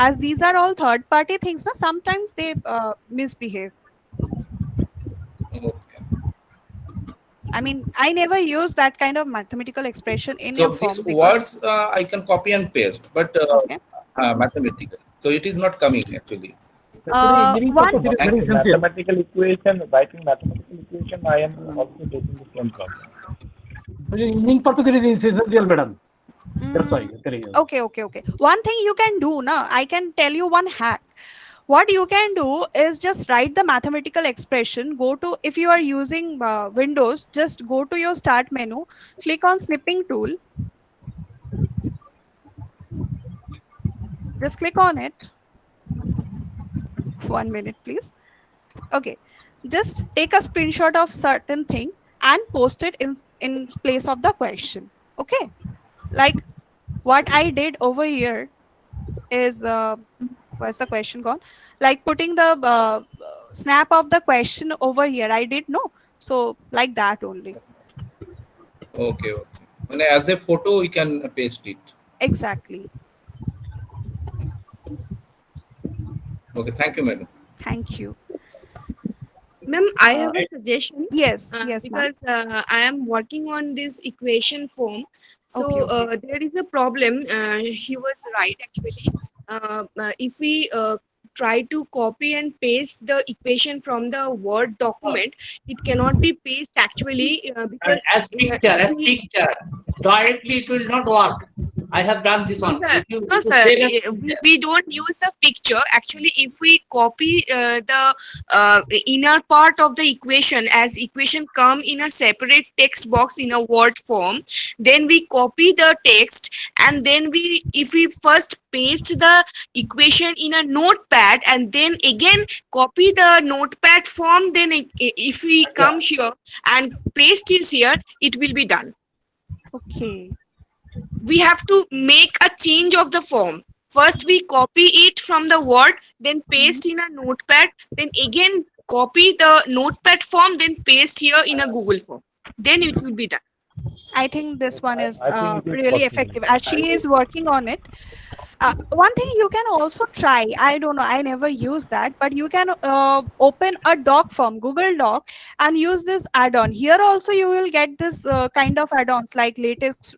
[SPEAKER 1] As these are all third-party things, na, sometimes they misbehave.
[SPEAKER 3] okay.
[SPEAKER 1] I mean, I never use that kind of mathematical expression in your
[SPEAKER 3] So these
[SPEAKER 1] form because,
[SPEAKER 3] words I can copy and paste, but
[SPEAKER 1] okay.
[SPEAKER 3] mathematical. So it is not coming actually.
[SPEAKER 4] Actually, engineering
[SPEAKER 1] One,
[SPEAKER 4] purpose, it is
[SPEAKER 3] Thank
[SPEAKER 4] very
[SPEAKER 3] you.
[SPEAKER 4] essential.
[SPEAKER 5] Mathematical equation, writing mathematical equation, I am also facing the same problem.
[SPEAKER 4] For engineering purpose, it is essential, madam. That's why.
[SPEAKER 1] okay. One thing you can do, na, I can tell you one hack. What you can do is just write the mathematical expression. Go to, if you are using Windows, just go to your start menu, click on snipping tool. Just click on it. 1 minute, please. Okay. Just take a screenshot of certain thing and post it in place of the question. Okay. Like what I did over here is, where's the question gone? Like putting the snap of the question over here. I did no. So like that only.
[SPEAKER 3] Okay, okay. When as a photo, we can paste it.
[SPEAKER 1] Exactly.
[SPEAKER 3] Okay, thank you, madam.
[SPEAKER 1] Thank you.
[SPEAKER 6] Ma'am, I have
[SPEAKER 1] Uh,
[SPEAKER 6] a suggestion
[SPEAKER 1] yes, yes, ma'am.
[SPEAKER 6] because I am working on this equation form. So
[SPEAKER 1] Okay, okay.
[SPEAKER 6] there is a problem. He was right actually. If we try to copy and paste the equation from the Word document, it cannot be pasted actually
[SPEAKER 2] And
[SPEAKER 6] because
[SPEAKER 2] as
[SPEAKER 6] if we
[SPEAKER 2] picture, directly it will not work. I have done this
[SPEAKER 6] no,
[SPEAKER 2] one.
[SPEAKER 6] sir.
[SPEAKER 2] If
[SPEAKER 6] No,
[SPEAKER 2] you
[SPEAKER 6] sir.
[SPEAKER 2] save a
[SPEAKER 6] We don't use the picture. Actually, if we copy the inner part of the equation as equation come in a separate text box in a Word form, then we copy the text and then if we first paste the equation in a notepad and then again copy the notepad form, then if we come here and paste this here, it will be done.
[SPEAKER 1] Okay.
[SPEAKER 6] We have to make a change of the form. First, we copy it from the Word, then paste in a notepad, then again copy the notepad form, then paste here in a Google form. Then it will be done.
[SPEAKER 1] I think this one is
[SPEAKER 5] I think it is
[SPEAKER 1] really
[SPEAKER 5] possible.
[SPEAKER 1] effective as she is working on it. One thing you can also try, I don't know, I never use that, but you can open a doc form, Google Doc, and use this add-on. Here also you will get this kind of add-ons like latex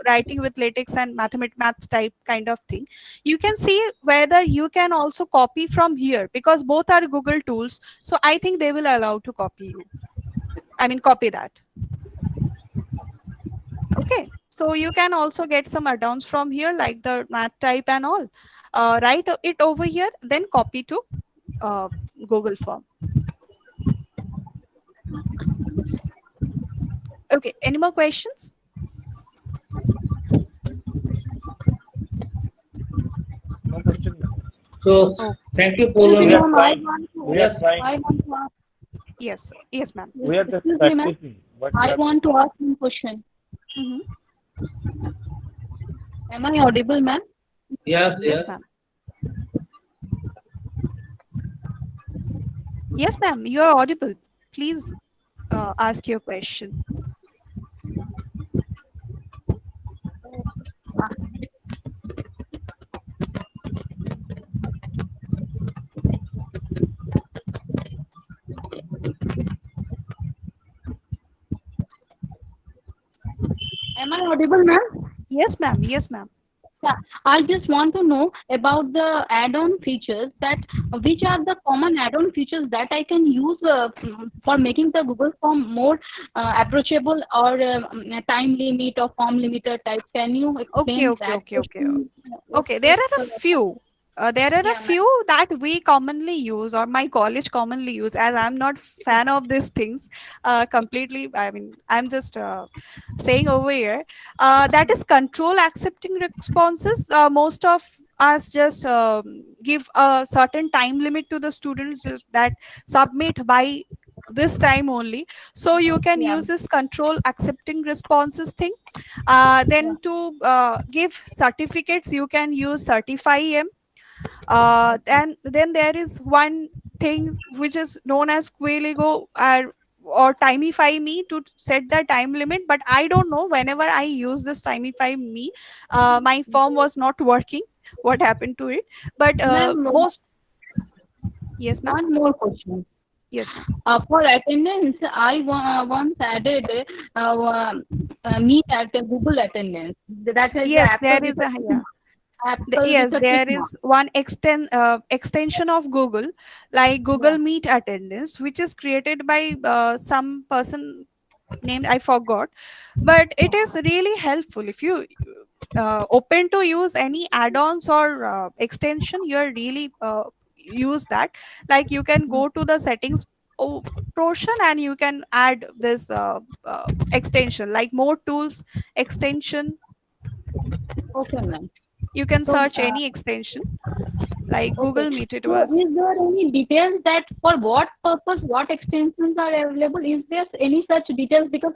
[SPEAKER 1] writing with latex and maths type kind of thing, you can see whether you can also copy from here, because both are Google tools. So I think they will allow to copy you. I mean, copy that. Okay. So you can also get some add-ons from here, like the math type and all. Write it over here, then copy to Google Form. Okay. Any more questions?
[SPEAKER 5] No question.
[SPEAKER 2] So
[SPEAKER 1] Oh.
[SPEAKER 2] thank you,
[SPEAKER 5] We
[SPEAKER 2] Poulomi.
[SPEAKER 5] are trying. We are
[SPEAKER 2] Yes.
[SPEAKER 5] trying.
[SPEAKER 7] I want to ask,
[SPEAKER 1] Yes. Yes, ma'am.
[SPEAKER 5] We are just
[SPEAKER 7] excuse me, ma'am.
[SPEAKER 5] practicing. What we
[SPEAKER 7] I
[SPEAKER 5] are
[SPEAKER 7] want to ask one question.
[SPEAKER 1] Mhm.
[SPEAKER 7] Am I audible, ma'am?
[SPEAKER 2] Yes,
[SPEAKER 1] Yes,
[SPEAKER 2] yes.
[SPEAKER 1] ma'am. Yes, ma'am. You are audible. Please ask your question.
[SPEAKER 7] Am I audible, ma'am?
[SPEAKER 1] Yes, ma'am. Yes, ma'am.
[SPEAKER 7] Yeah, I just want to know about the add-on features, that which are the common add-on features that I can use for making the Google Form more approachable, or time limit or form limiter type. Can you explain
[SPEAKER 1] Okay.
[SPEAKER 7] that?
[SPEAKER 1] Okay, there are a few. There are a
[SPEAKER 7] Yeah, ma'am.
[SPEAKER 1] few that we commonly use, or my college commonly use, as I'm not fan of these things completely. I mean, I'm just saying over here. That is control accepting responses. Most of us just give a certain time limit to the students that submit by this time only. So you can
[SPEAKER 7] Yeah.
[SPEAKER 1] use this control accepting responses thing. Then to give certificates, you can use Certify-M. And then there is one thing which is known as Quiligo or Timify Me to set the time limit. But I don't know, whenever I use this Timify Me, my form was not working. What happened to it? But
[SPEAKER 7] Ma'am,
[SPEAKER 1] most. Yes, ma'am.
[SPEAKER 7] one more question.
[SPEAKER 1] Yes, ma'am.
[SPEAKER 7] For attendance, I once added Meet at Google Attendance. That is
[SPEAKER 1] Yes,
[SPEAKER 7] Apple
[SPEAKER 1] there
[SPEAKER 7] with
[SPEAKER 1] is a,
[SPEAKER 7] a
[SPEAKER 1] yeah.
[SPEAKER 7] Apple
[SPEAKER 1] Yes,
[SPEAKER 7] with a
[SPEAKER 1] there
[SPEAKER 7] tick mark.
[SPEAKER 1] is one extension of Google, like Google Meet attendance, which is created by some person named, I forgot, but it is really helpful. If you open to use any add-ons or extension, you are really use that. Like you can go to the settings portion and you can add this extension, like more tools extension.
[SPEAKER 7] Okay, ma'am.
[SPEAKER 1] You can
[SPEAKER 7] So,
[SPEAKER 1] search any extension like
[SPEAKER 7] okay.
[SPEAKER 1] Google Meet. It
[SPEAKER 7] So,
[SPEAKER 1] was.
[SPEAKER 7] is there any details that for what purpose, what extensions are available? Is there any such details? Because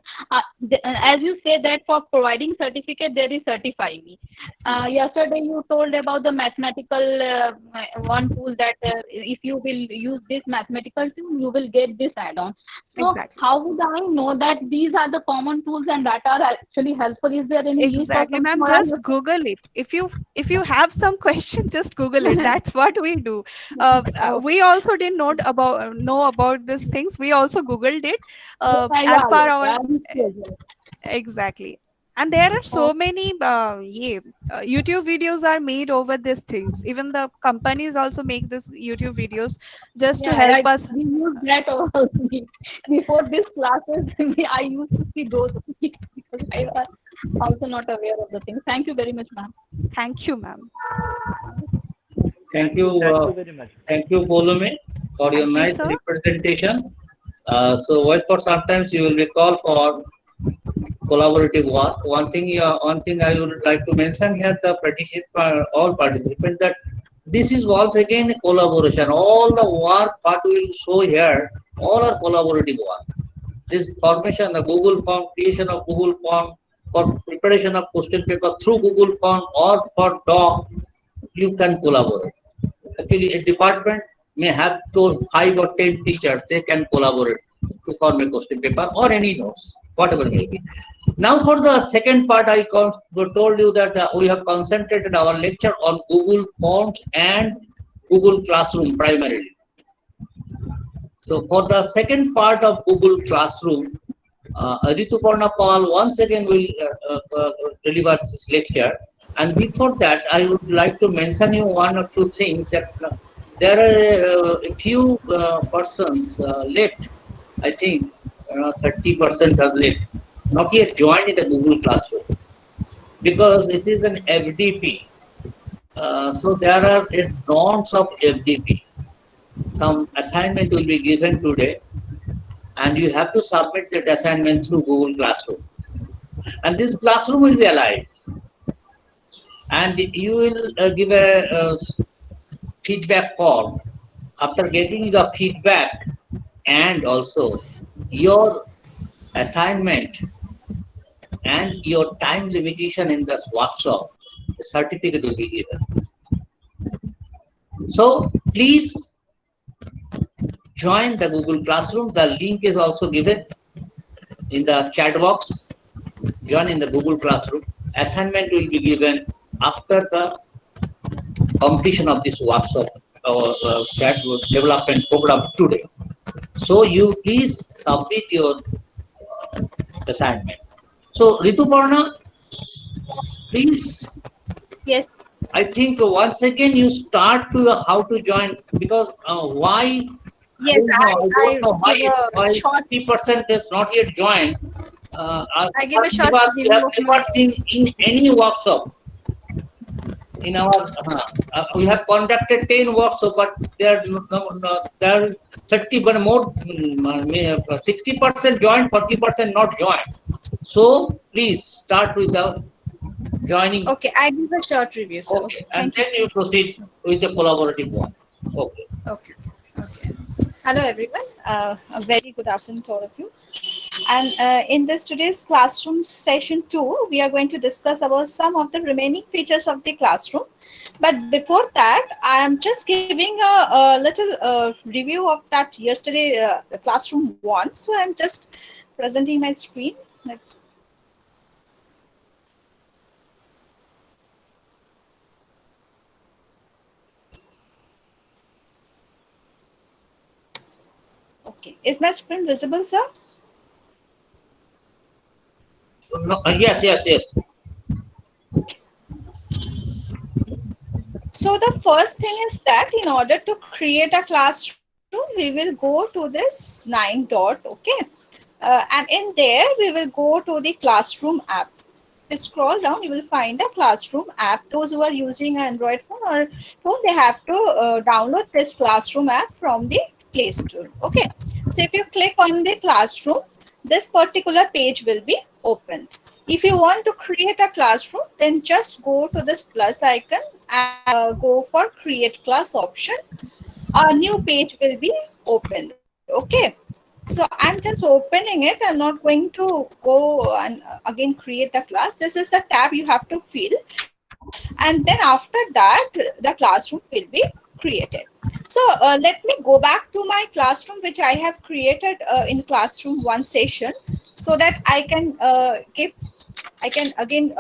[SPEAKER 7] as you say that for providing certificate, there is Certify Me. Yesterday you told about the mathematical one tool, that if you will use this mathematical tool, you will get this add-on. So
[SPEAKER 1] Exactly.
[SPEAKER 7] how would I know that these are the common tools and that are actually helpful? Is there any list or
[SPEAKER 1] Exactly,
[SPEAKER 7] something?
[SPEAKER 1] ma'am. Just Google it. If you have some question, just Google it. That's what we do. We also didn't know about these things. We also Googled it as per our. Exactly. And there are so many YouTube videos are made over these things. Even the companies also make this YouTube videos just to help
[SPEAKER 7] right.
[SPEAKER 1] us.
[SPEAKER 7] We use that also. Before these classes, I used to see those because I was also not aware of the things. Thank you very much, ma'am.
[SPEAKER 1] Thank you, ma'am.
[SPEAKER 2] Thank you.
[SPEAKER 5] Thank you very much.
[SPEAKER 2] Thank you, Poulomi, for your
[SPEAKER 1] Thank you,
[SPEAKER 2] nice
[SPEAKER 1] sir.
[SPEAKER 2] representation. So wait for sometimes you will recall for collaborative work. One thing I would like to mention here, the all participants, that this is once again a collaboration. All the work what we will show here, all are collaborative work. This formation, the Google Form, creation of Google Form, for preparation of question paper through Google Form or for doc, you can collaborate. Actually, a department may have to 5 or 10 teachers, they can collaborate to form a question paper or any notes, whatever may be. Now for the second part, I told you that we have concentrated our lecture on Google Forms and Google Classroom primarily. So for the second part of Google Classroom, Rituparna Pal once again will deliver this lecture. And before that, I would like to mention you one or two things that there are a few persons left. I think 30% have left, not yet joined in the Google Classroom because it is an FDP. So there are norms of FDP. Some assignment will be given today, and you have to submit that assignment through Google Classroom. And this classroom will be alive. And you will give a feedback form. After getting the feedback and also your assignment and your time limitation in this workshop, the certificate will be given. So please join the Google Classroom. The link is also given in the chat box. Join in the Google Classroom. Assignment will be given after the completion of this workshop chat development program today. So you please submit your assignment. So Rituparna, please.
[SPEAKER 8] Yes.
[SPEAKER 2] I think once again you start to how to join because why?
[SPEAKER 8] Yes,
[SPEAKER 2] I don't know why
[SPEAKER 8] give a short.
[SPEAKER 2] 50% is not yet joined.
[SPEAKER 8] I give a short
[SPEAKER 2] We have
[SPEAKER 8] review of
[SPEAKER 2] never
[SPEAKER 8] my.
[SPEAKER 2] seen in any workshop. In our we have conducted 10 workshops, but there are 30, but more 60% joined, 40% not joined. So please start with the joining.
[SPEAKER 8] Okay, I give a short review, sir.
[SPEAKER 2] Okay, and
[SPEAKER 8] Thank
[SPEAKER 2] then you proceed with the collaborative one. Okay.
[SPEAKER 8] Okay. Okay. Hello, everyone. A very good afternoon to all of you. And in this today's classroom session 2, we are going to discuss about some of the remaining features of the classroom. But before that, I am just giving a little review of that yesterday classroom 1. So I'm just presenting my screen. Okay. Is my screen visible, sir?
[SPEAKER 2] No, yes.
[SPEAKER 8] So the first thing is that in order to create a classroom, we will go to this 9 dot, okay? And in there, we will go to the classroom app. If you scroll down, you will find a classroom app. Those who are using an Android phone or phone, they have to download this classroom app from the Play Store, okay? So if you click on the classroom, this particular page will be opened. If you want to create a classroom, then just go to this plus icon and go for create class option. A new page will be opened, okay? So I'm just opening it. I'm not going to go and again create the class. This is the tab you have to fill. And then after that, the classroom will be created. So let me go back to my classroom, which I have created in classroom 1 session, so that I can again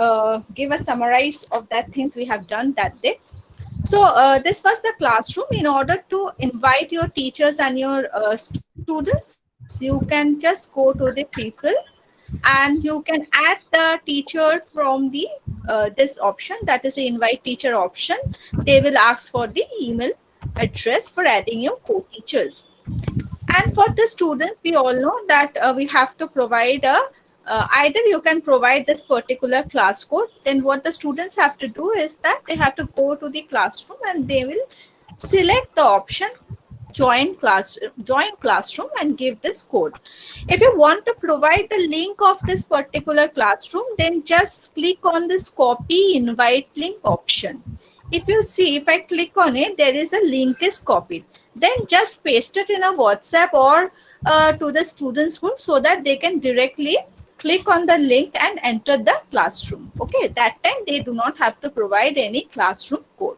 [SPEAKER 8] give a summarize of that things we have done that day. So this was the classroom. In order to invite your teachers and your students, you can just go to the people and you can add the teacher from the this option, that is the invite teacher option. They will ask for the email address for adding your co-teachers. And for the students, we all know that we have to provide a either you can provide this particular class code. Then what the students have to do is that they have to go to the classroom and they will select the option join classroom and give this code. If you want to provide the link of this particular classroom, then just click on this copy invite link option. If you see, if I click on it, there is a link is copied. Then just paste it in a WhatsApp or to the students group so that they can directly click on the link and enter the classroom. Okay, that time they do not have to provide any classroom code.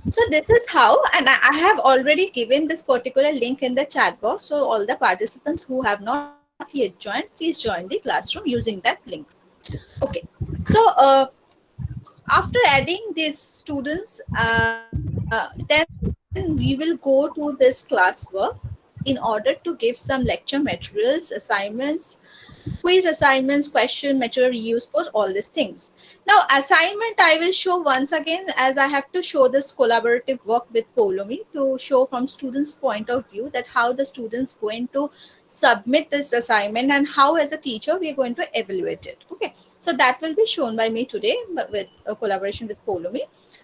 [SPEAKER 8] So this is how, and I have already given this particular link in the chat box. So all the participants who have not yet joined, please join the classroom using that link. Okay, so after adding these students, then we will go to this classwork. in order to give some lecture materials, assignments, quiz assignments, question, material reuse post, all these things. Now, assignment I will show once again, as I have to show this collaborative work with Polomi to show from students' point of view that how the students going to submit this assignment and how as a teacher we are going to evaluate it. Okay, so that will be shown by me today, but with a collaboration with Polomi.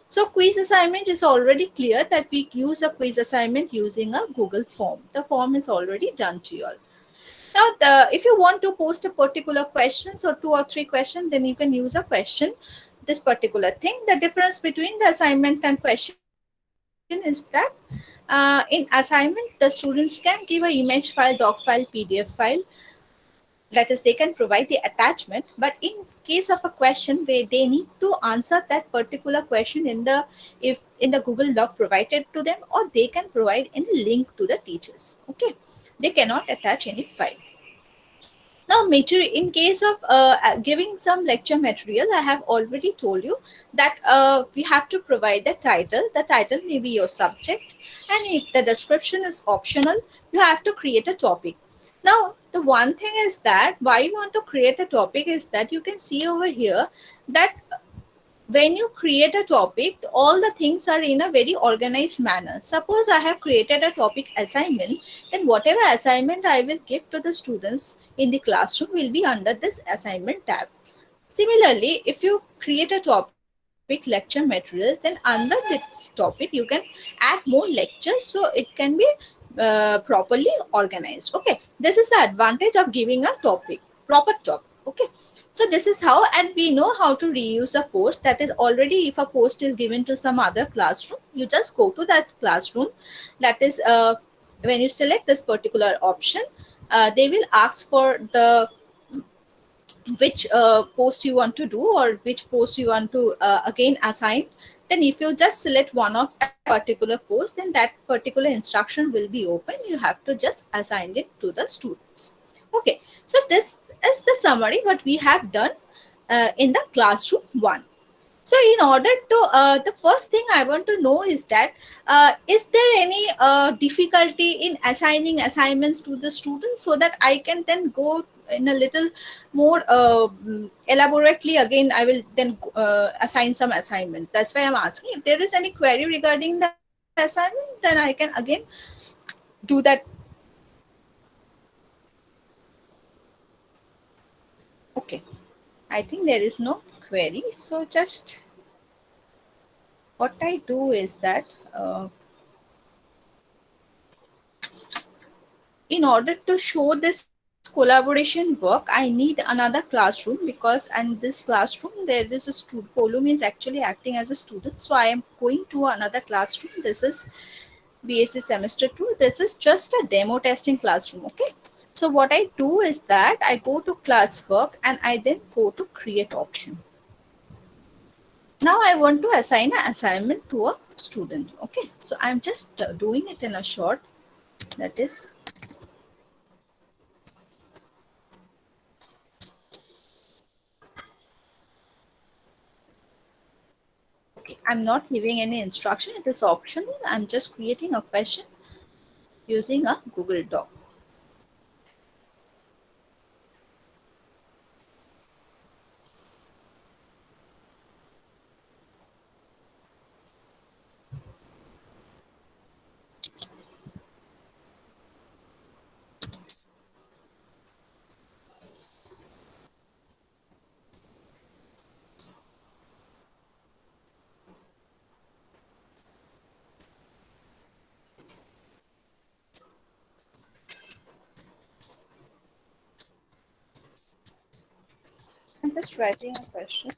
[SPEAKER 8] So quiz assignment is already clear that we use a quiz assignment using a Google form. The form is already done to you all. Now, if you want to post a particular questions or 2 or 3 questions, then you can use a question, this particular thing. The difference between the assignment and question is that in assignment, the students can give an image file, doc file, PDF file, that is they can provide the attachment, but in case of a question where they need to answer that particular question in the if in the Google Doc provided to them, or they can provide any link to the teachers. Okay, they cannot attach any file. Now, material in case of giving some lecture material, I have already told you that we have to provide the title. The title may be your subject, and if the description is optional, you have to create a topic. Now, the one thing is that why you want to create a topic is that you can see over here that when you create a topic, all the things are in a very organized manner. Suppose I have created a topic assignment, then whatever assignment I will give to the students in the classroom will be under this assignment tab. Similarly, if you create a topic lecture materials, then under this topic you can add more lectures so it can be properly organized. Okay, this is the advantage of giving a topic, proper topic. Okay, so this is how, and we know how to reuse a post. That is already, if a post is given to some other classroom, you just go to that classroom. That is when you select this particular option, they will ask for the which post you want to do or which post you want to again assign. Then if you just select one of that particular post, then that particular instruction will be open. You have to just assign it to the students. Okay, so this is the summary what we have done in the classroom 1. So in order to, the first thing I want to know is there any difficulty in assigning assignments to the students, so that I can then go in a little more elaborately again. I will then assign some assignment. That's why I'm asking. If there is any query regarding the assignment, then I can again do that. Okay. I think there is no query. So just what I do is that in order to show this collaboration work, I need another classroom, because and this classroom there is a student. Polum is actually acting as a student. So I am going to another classroom. This is BSc semester 2. This is just a demo testing classroom. Okay. So what I do is that I go to classwork and I then go to create option. Now I want to assign an assignment to a student. Okay, so I'm just doing it in a short. That is, okay, I'm not giving any instruction. It is optional. I'm just creating a question using a Google Doc. I'm just writing a question.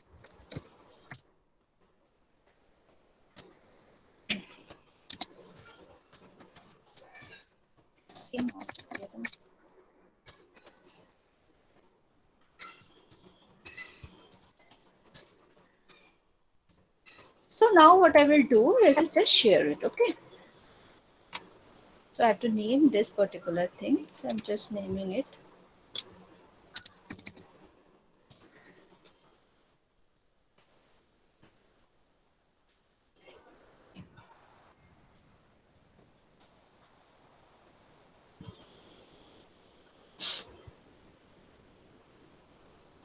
[SPEAKER 8] So now what I will do is I'll just share it. Okay. So I have to name this particular thing. So I'm just naming it.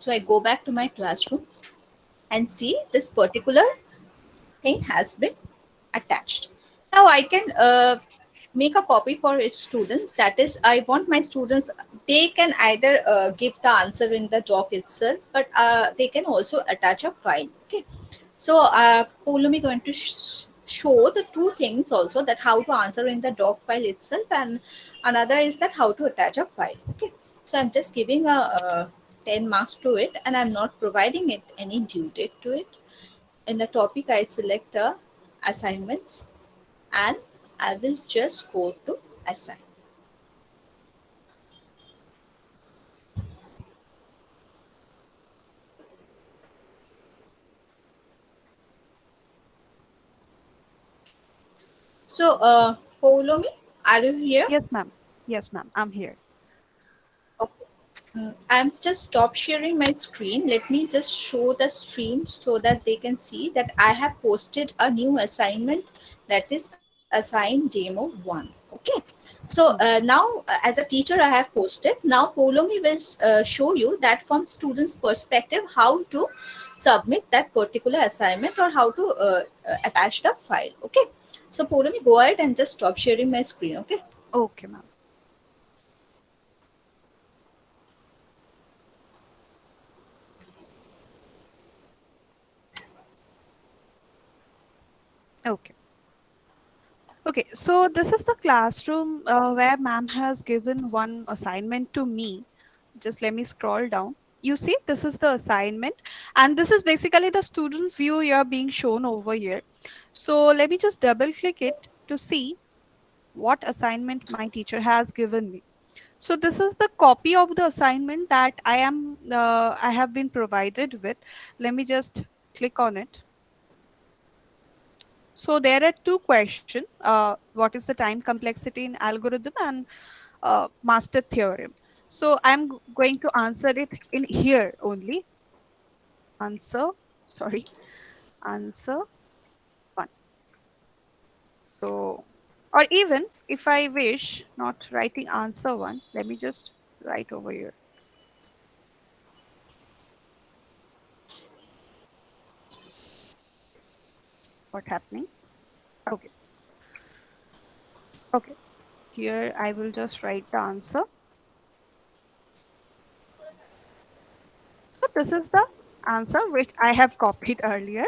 [SPEAKER 8] So I go back to my classroom and see this particular thing has been attached. Now I can make a copy for its students. That is, I want my students, they can either give the answer in the doc itself, but they can also attach a file. Okay. So Poulami going to show the two things also, that how to answer in the doc file itself, and another is that how to attach a file. Okay. So I'm just giving a 10 marks to it, and I'm not providing it any due date to it. In the topic, I select the assignments, and I will just go to assign. So, Paulomi, are you here?
[SPEAKER 1] Yes, ma'am. Yes, ma'am. I'm here.
[SPEAKER 8] Okay. I'm just stop sharing my screen. Let me just show the stream so that they can see that I have posted a new assignment, that is assign demo 1. Okay. So now as a teacher I have posted. Now Paulomi will show you that from students perspective how to submit that particular assignment, or how to attach the file. Okay. So Paulomi, go ahead and just stop sharing my screen. Okay.
[SPEAKER 1] Okay, ma'am. Okay. Okay, so this is the classroom where ma'am has given one assignment to me. Just let me scroll down. You see, this is the assignment, and this is basically the student's view you're being shown over here. So let me just double click it to see what assignment my teacher has given me. So this is the copy of the assignment that I have been provided with. Let me just click on it. So there are two questions. What is the time complexity in algorithm, and master theorem. So I'm going to answer it in here only. Answer, sorry, answer 1. So, or even if I wish not writing answer 1, let me just write over here. What happening? Okay. Okay. Here I will just write the answer. So this is the answer which I have copied earlier.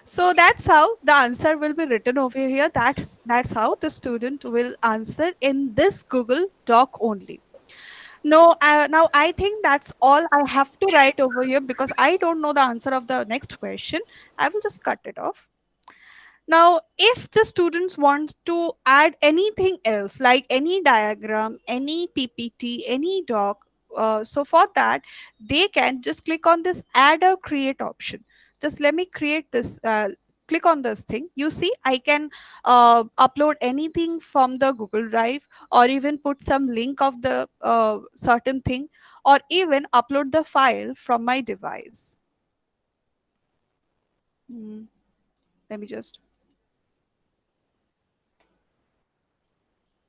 [SPEAKER 1] So that's how the answer will be written over here. That's how the student will answer in this Google Doc only. No, now I think that's all I have to write over here, because I don't know the answer of the next question. I will just cut it off. Now, if the students want to add anything else, like any diagram, any PPT, any doc, so for that, they can just click on this add or create option. Just let me create this, click on this thing. You see, I can upload anything from the Google Drive, or even put some link of the certain thing, or even upload the file from my device. Let me just.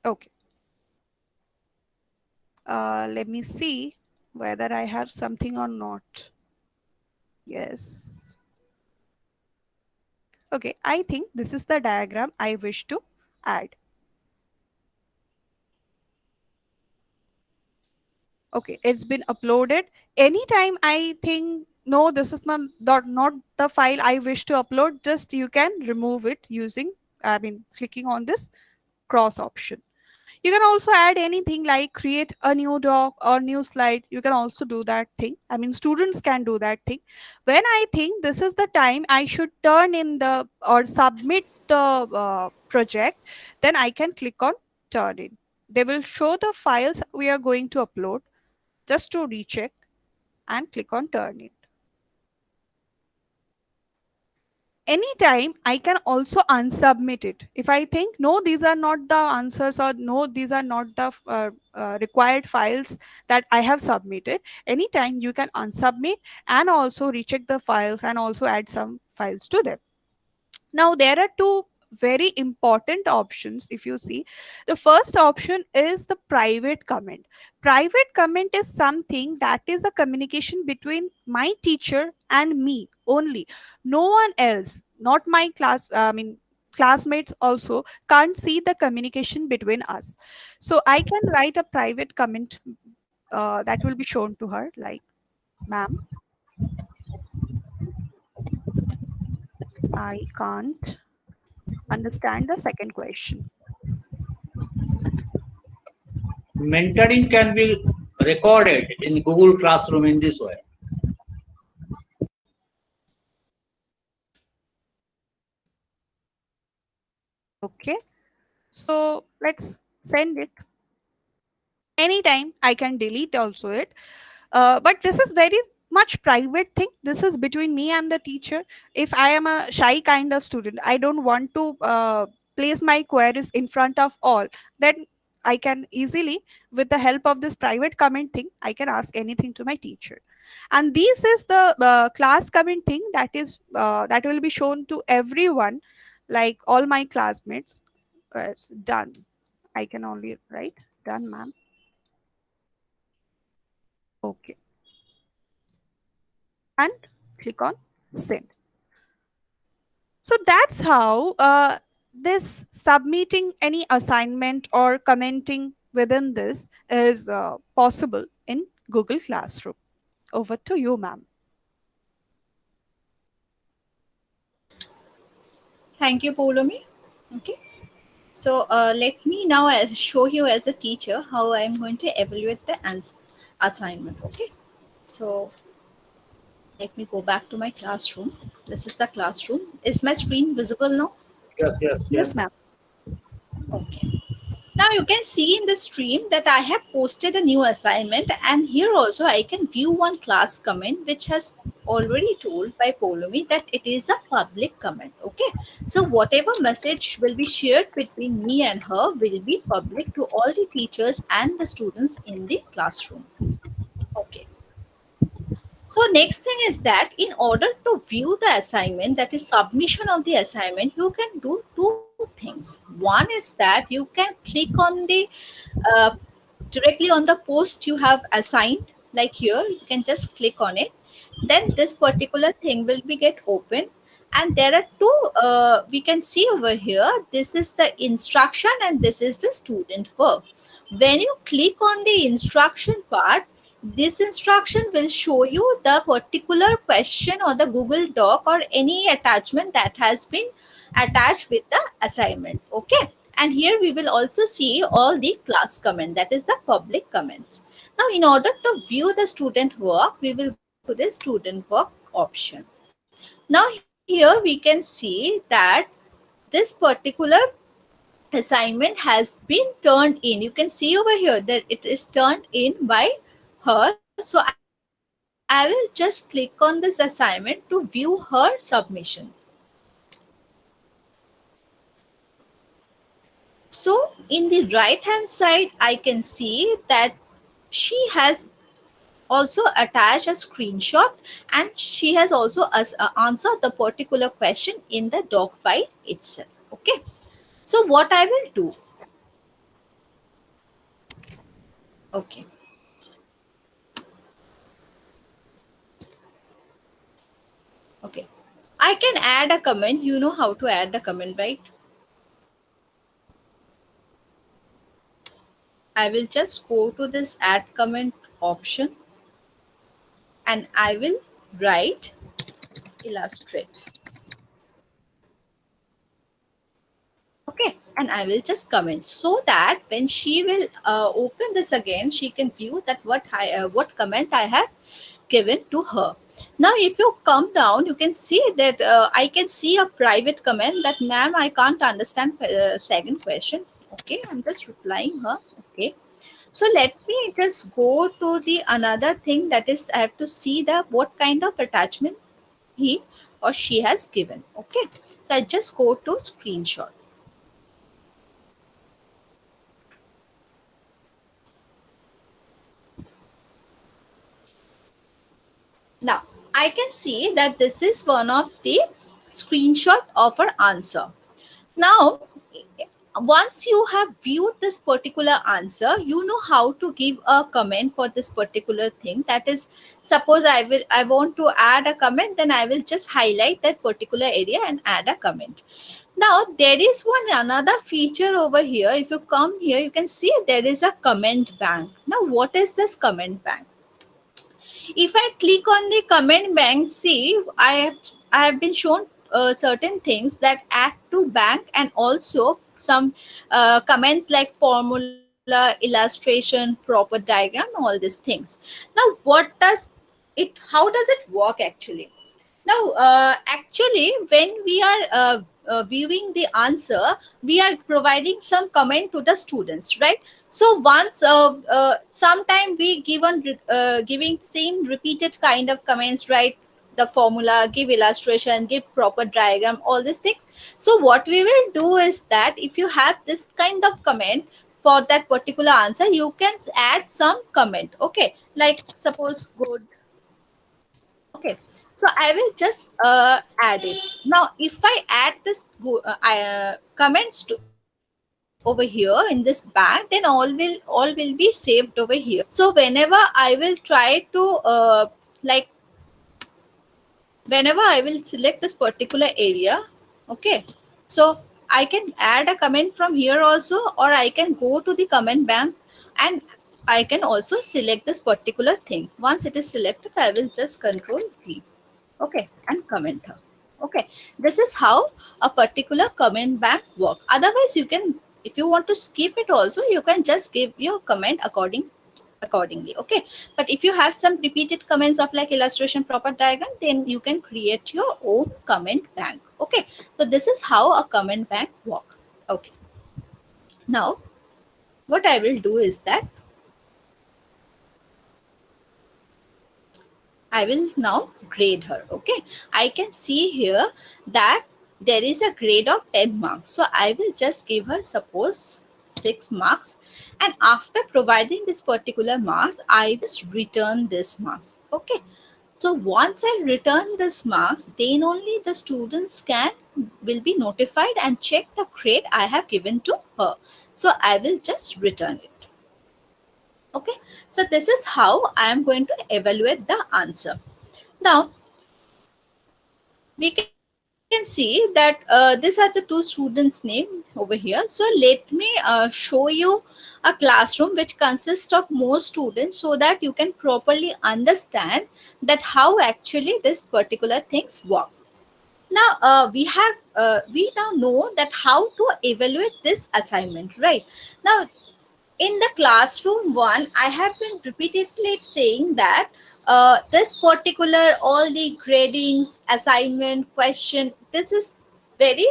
[SPEAKER 1] Okay. Let me see whether I have something or not. Yes. Okay, I think this is the diagram I wish to add. Okay, it's been uploaded. Anytime I think, no, this is not the file I wish to upload, just you can remove it using, clicking on this cross option. You can also add anything like create a new doc or new slide. You can also do that thing. Students can do that thing. When I think this is the time I should turn in the or submit the project, then I can click on turn in. They will show the files we are going to upload. Just to recheck and click on turn in. Anytime I can also unsubmit it. If I think, no, these are not the answers, or no, these are not the required files that I have submitted, anytime you can unsubmit and also recheck the files and also add some files to them. Now there are two very important options. If you see, the first option is the private comment. Private comment is something that is a communication between my teacher and me only. No one else, not my class, classmates also can't see the communication between us. So I can write a private comment that will be shown to her, like, ma'am, I can't understand the second question.
[SPEAKER 2] Mentoring can be recorded in Google Classroom in this way.
[SPEAKER 1] Okay, so let's send it. Anytime I can delete also it, but this is very much private thing. This is between me and the teacher. If I am a shy kind of student, I don't want to place my queries in front of all, then I can easily, with the help of this private comment thing, I can ask anything to my teacher. And this is the class comment thing that is that will be shown to everyone, like all my classmates. It's done. I can only write done, ma'am. Okay, and click on send. So that's how this submitting any assignment or commenting within this is possible in Google Classroom. Over to you, ma'am.
[SPEAKER 8] Thank you, Polomi. Okay. So let me now show you as a teacher how I'm going to evaluate the assignment. Okay. So let me go back to my classroom. This is the classroom. Is my screen visible now?
[SPEAKER 2] Yes, yes,
[SPEAKER 1] Yes,
[SPEAKER 2] yes.
[SPEAKER 1] ma'am.
[SPEAKER 8] Okay. Now you can see in the stream that I have posted a new assignment, and here also I can view one class comment which has already told by Polomi that it is a public comment. Okay. So whatever message will be shared between me and her will be public to all the teachers and the students in the classroom. Okay. So next thing is that in order to view the assignment, that is submission of the assignment, you can do two things. One is that you can click on the uh, directly on the post you have assigned, like here you can just click on it. Then this particular thing will be get open, and there are two we can see over here. This is the instruction and this is the student work. When you click on the instruction part, this instruction will show you the particular question or the Google Doc or any attachment that has been attached with the assignment. Okay. And here we will also see all the class comment, that is the public comments. Now in order to view the student work, we will go to the student work option. Now here we can see that this particular assignment has been turned in. You can see over here that it is turned in by her. So I will just click on this assignment to view her submission. So in the right hand side, I can see that she has also attached a screenshot, and she has also answered the particular question in the doc file itself. Okay. So what I will do. Okay. Okay. I can add a comment. You know how to add a comment, right? I will just go to this add comment option and I will write illustrate. Okay, and I will just comment so that when she will open this again, she can view that what comment I have given to her. Now, if you come down, you can see that I can see a private comment that, ma'am, I can't understand second question. Okay, I'm just replying her. Okay. So let me just go to the another thing, that is I have to see the what kind of attachment he or she has given. Okay. So I just go to screenshot. Now I can see that this is one of the screenshot of her answer. Now, once you have viewed this particular answer, you know how to give a comment for this particular thing. That is, suppose I want to add a comment, then I will just highlight that particular area and add a comment. Now there is another feature over here. If you come here, you can see there is a comment bank. Now what is this comment bank? If I click on the comment bank, see, I have been shown certain things that add to bank, and also some comments like formula, illustration, proper diagram, all these things. Now what does it, how does it work actually? Now, actually, when we are viewing the answer, we are providing some comment to the students, right? So once, sometime we giving same repeated kind of comments, right? The formula, give illustration, give proper diagram, all these things. So what we will do is that if you have this kind of comment for that particular answer, you can add some comment. Okay, like suppose good. Okay, so I will just add it. Now if I add this comments to over here in this bank, then all will be saved over here. So whenever I will try to like whenever I will select this particular area, okay, so I can add a comment from here also, or I can go to the comment bank and I can also select this particular thing. Once it is selected, I will just control V, okay, and comment her. Okay, this is how a particular comment bank work. Otherwise, you can, if you want to skip it also, you can just give your comment accordingly. Okay, but if you have some repeated comments of like illustration, proper diagram, then you can create your own comment bank. Okay, so this is how a comment bank work. Okay, now what I will do is that I will now grade her. Okay, I can see here that there is a grade of 10 marks. So I will just give her, suppose, 6 marks. And after providing this particular marks, I just return this marks. Okay, so once I return this marks, then only the students will be notified and check the grade I have given to her. So I will just return it. Okay, so this is how I am going to evaluate the answer. Now we can see that these are the two students' name over here. So let me show you a classroom which consists of more students, so that you can properly understand that how actually this particular things work. Now we now know that how to evaluate this assignment, right? Now in the classroom one, I have been repeatedly saying that this particular, all the gradings, assignment, question, this is very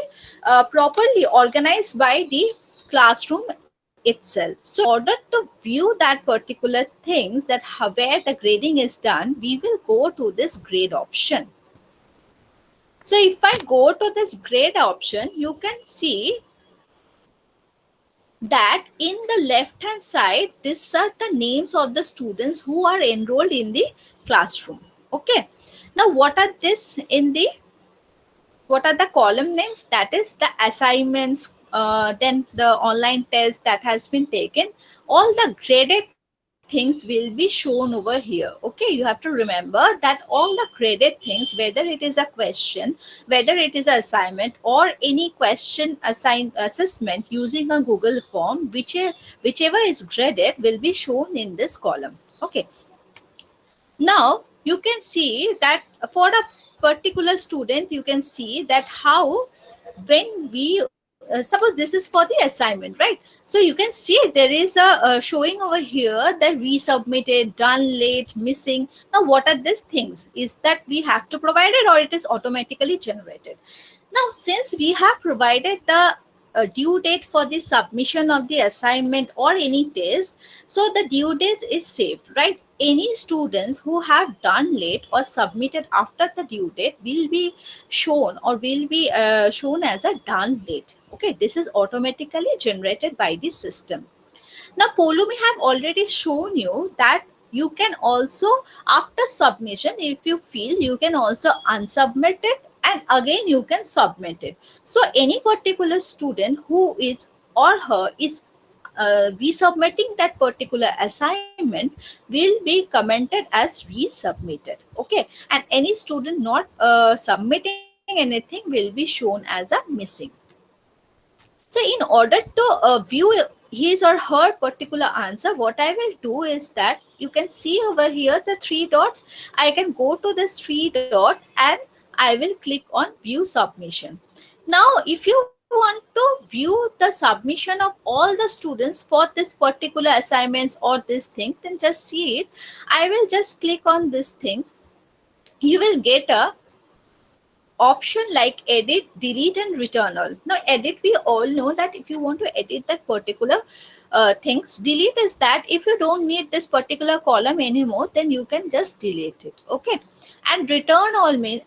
[SPEAKER 8] properly organized by the classroom itself. So in order to view that particular things, that where the grading is done, we will go to this grade option. So if I go to this grade option, you can see that in the left hand side, these are the names of the students who are enrolled in the classroom. Okay, now what are the column names? That is the assignments, then the online test that has been taken. All the graded things will be shown over here. Okay, you have to remember that all the graded things, whether it is a question, whether it is an assignment, or any question assessment using a Google form, whichever is graded will be shown in this column. Okay, now you can see that for a particular student, you can see that how when we suppose this is for the assignment, right? So you can see there is a showing over here that resubmitted, done late, missing. Now what are these things? Is that we have to provide it, or it is automatically generated? Now since we have provided the due date for the submission of the assignment or any test, so the due date is saved, right? Any students who have done late or submitted after the due date will be shown, or will be shown as a done late. Okay, this is automatically generated by the system. Now Polumi have already shown you that you can also, after submission, if you feel, you can also unsubmit it and again you can submit it. So any particular student who is or her is resubmitting that particular assignment will be commented as resubmitted. Okay, and any student not submitting anything will be shown as a missing. So in order to view his or her particular answer, what I will do is that you can see over here the three dots. I can go to this three dot and I will click on view submission. Now, if you want to view the submission of all the students for this particular assignments or this thing, then just see it. I will just click on this thing. You will get a option like edit, delete, and return all. Now, edit, we all know that if you want to edit that particular things, delete is that if you don't need this particular column anymore, then you can just delete it. Okay, and return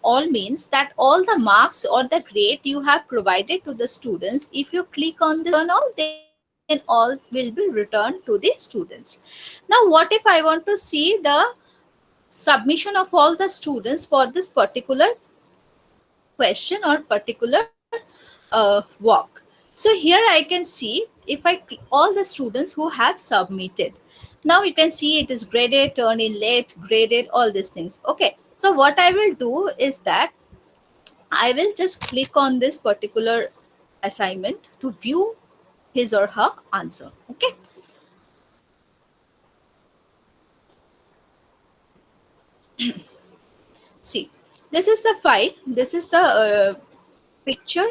[SPEAKER 8] all means that all the marks or the grade you have provided to the students, if you click on the return all, then all will be returned to the students. Now, what if I want to see the submission of all the students for this particular question or particular work? So here I can see if I all the students who have submitted. Now you can see it is graded, turn in late, graded, all these things. Okay, so what I will do is that I will just click on this particular assignment to view his or her answer. Okay, see, this is the file, this is the picture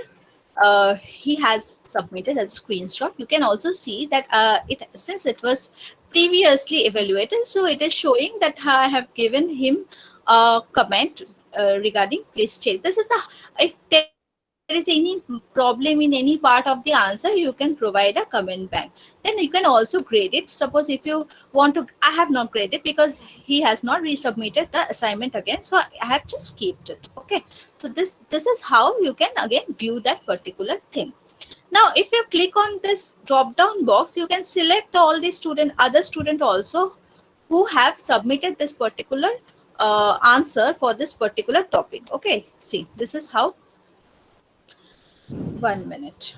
[SPEAKER 8] he has submitted as a screenshot. You can also see that it, since it was previously evaluated, so it is showing that I have given him a comment regarding please check. This is the, if there is any problem in any part of the answer, you can provide a comment bank. Then you can also grade it. Suppose if you want to, I have not graded because he has not resubmitted the assignment again, so I have just kept it. Okay, so this is how you can again view that particular thing. Now, if you click on this drop down box, you can select all the other student also who have submitted this particular answer for this particular topic. Okay, see, this is how. 1 minute.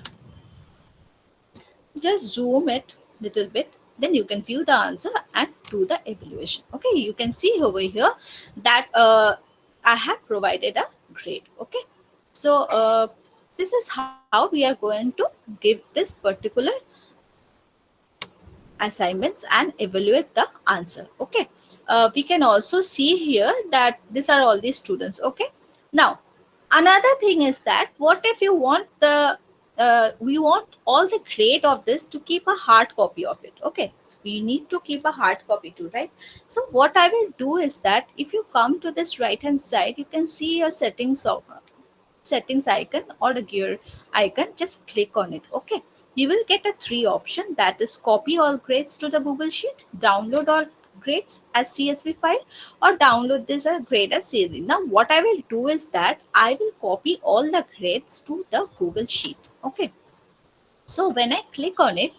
[SPEAKER 8] Just zoom it little bit, then you can view the answer and do the evaluation. Okay, you can see over here that I have provided a grade. Okay, so this is how we are going to give this particular assignments and evaluate the answer. Okay, we can also see here that these are all the students. Okay, now another thing is that what if you want the we want all the grade of this to keep a hard copy of it. Okay, so we need to keep a hard copy too, right? So what I will do is that if you come to this right hand side, you can see your settings icon or a gear icon. Just click on it. Okay, you will get a 3 option, that is copy all grades to the Google Sheet, download all grades as CSV file, or download this as grade as CSV. Now what I will do is that I will copy all the grades to the Google Sheet. Okay, so when I click on it,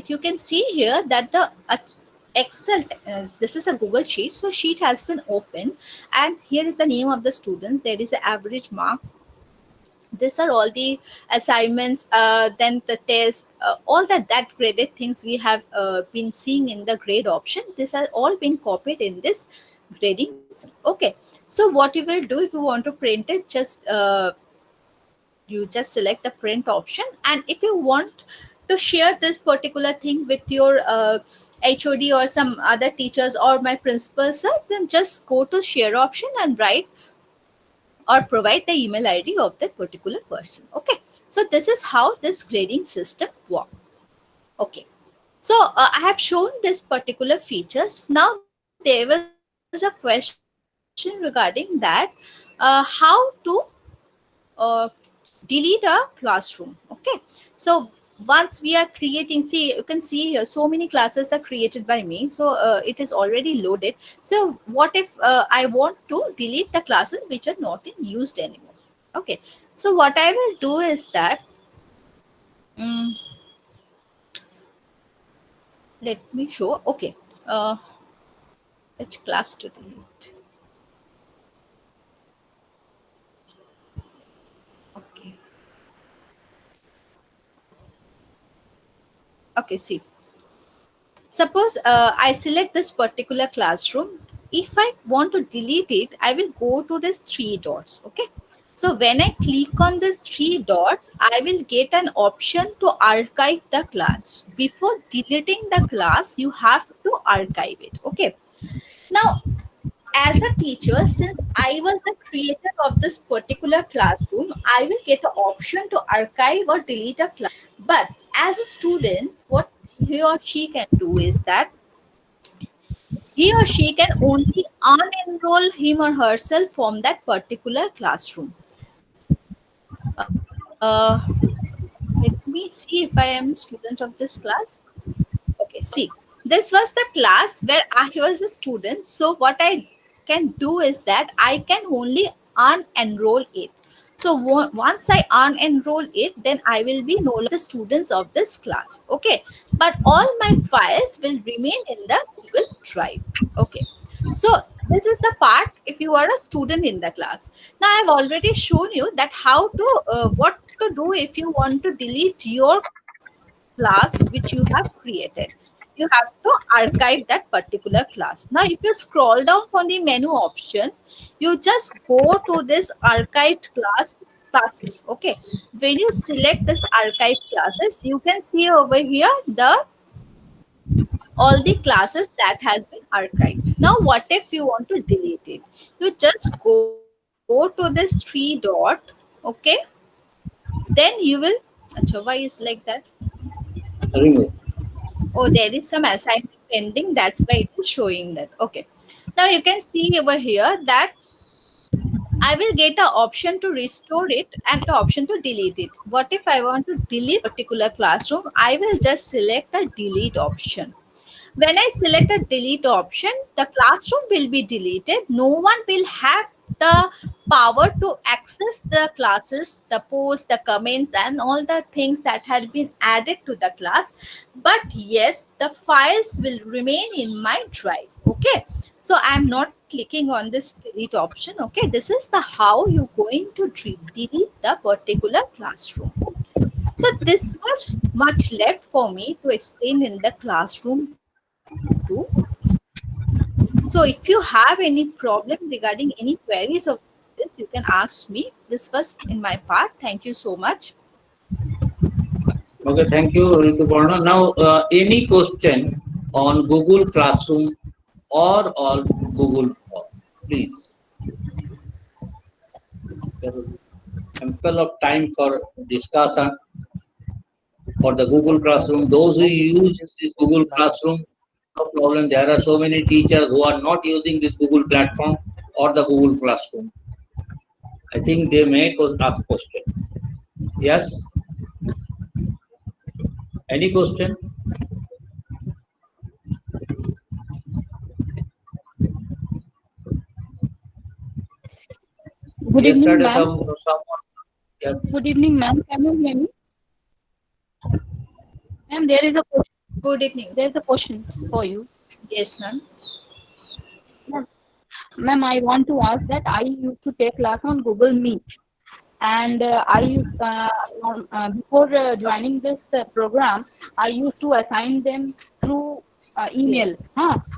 [SPEAKER 8] you can see here that the Excel, this is a Google Sheet. So sheet has been opened and here is the name of the student. There is an average marks. These are all the assignments, then the test, all that graded things we have been seeing in the grade option. These are all being copied in this grading. Okay, so what you will do if you want to print it, just you just select the print option, and if you want to share this particular thing with your HOD or some other teachers or my principal sir, then just go to share option and write or provide the email ID of that particular person. Okay, so this is how this grading system works. Okay, so I have shown this particular features. Now there was a question regarding that, how to delete a classroom. Okay, so once we are creating, see, you can see here so many classes are created by me, so it is already loaded. So what if I want to delete the classes which are not in used anymore? Okay, so what I will do is that Let me show. Okay. Which class to delete? Okay. Okay, see. Suppose I select this particular classroom. If I want to delete it, I will go to these three dots. Okay. So when I click on these three dots, I will get an option to archive the class. Before deleting the class, you have to archive it. Okay. Now, as a teacher, since I was the creator of this particular classroom, I will get an option to archive or delete a class. But as a student, what he or she can do is that he or she can only unenroll him or herself from that particular classroom. Let me see if I am student of this class. Okay, see, this was the class where I was a student. So what I can do is that I can only unenroll it. So once I unenroll it, then I will be no longer the students of this class. Okay, but all my files will remain in the Google Drive. Okay, so this is the part if you are a student in the class. Now I've already shown you that how to what to do if you want to delete your class which you have created. You have to archive that particular class. Now if you scroll down from the menu option, you just go to this archived classes. Okay, when you select this archived classes, you can see over here the all the classes that has been archived. Now what if you want to delete it? You just go to this three dot. Okay, then you will. Achha, why is like that?
[SPEAKER 2] Remove.
[SPEAKER 8] Oh, there is some assignment pending. That's why it is showing that. Okay. Now you can see over here that I will get an option to restore it and an option to delete it. What if I want to delete a particular classroom? I will just select a delete option. When I select a delete option, the classroom will be deleted. No one will have the power to access the classes, the posts, the comments, and all the things that had been added to the class. But yes, the files will remain in my drive. Okay, so I'm not clicking on this delete option. Okay, this is the how you're going to delete the particular classroom. So this was much left for me to explain in the classroom too. So if you have any problem regarding any queries of this, you can ask me. This was in my part. Thank you so much.
[SPEAKER 2] Okay, thank you, Rituparna. Now, any question on Google Classroom or on Google Form, please. There is ample of time for discussion for the Google Classroom. Those who use this Google Classroom, no problem. There are so many teachers who are not using this Google platform or the Google Classroom. I think they may ask question. Yes. Any question?
[SPEAKER 7] Good evening,
[SPEAKER 2] Yesterday,
[SPEAKER 7] ma'am.
[SPEAKER 2] someone. Yes.
[SPEAKER 7] Good evening, ma'am. Can you hear me? Ma'am, there is a question.
[SPEAKER 8] Good evening.
[SPEAKER 7] There is a question for you.
[SPEAKER 8] Yes, ma'am.
[SPEAKER 7] Ma'am, I want to ask that I used to take class on Google Meet, and before joining this program, I used to assign them through email.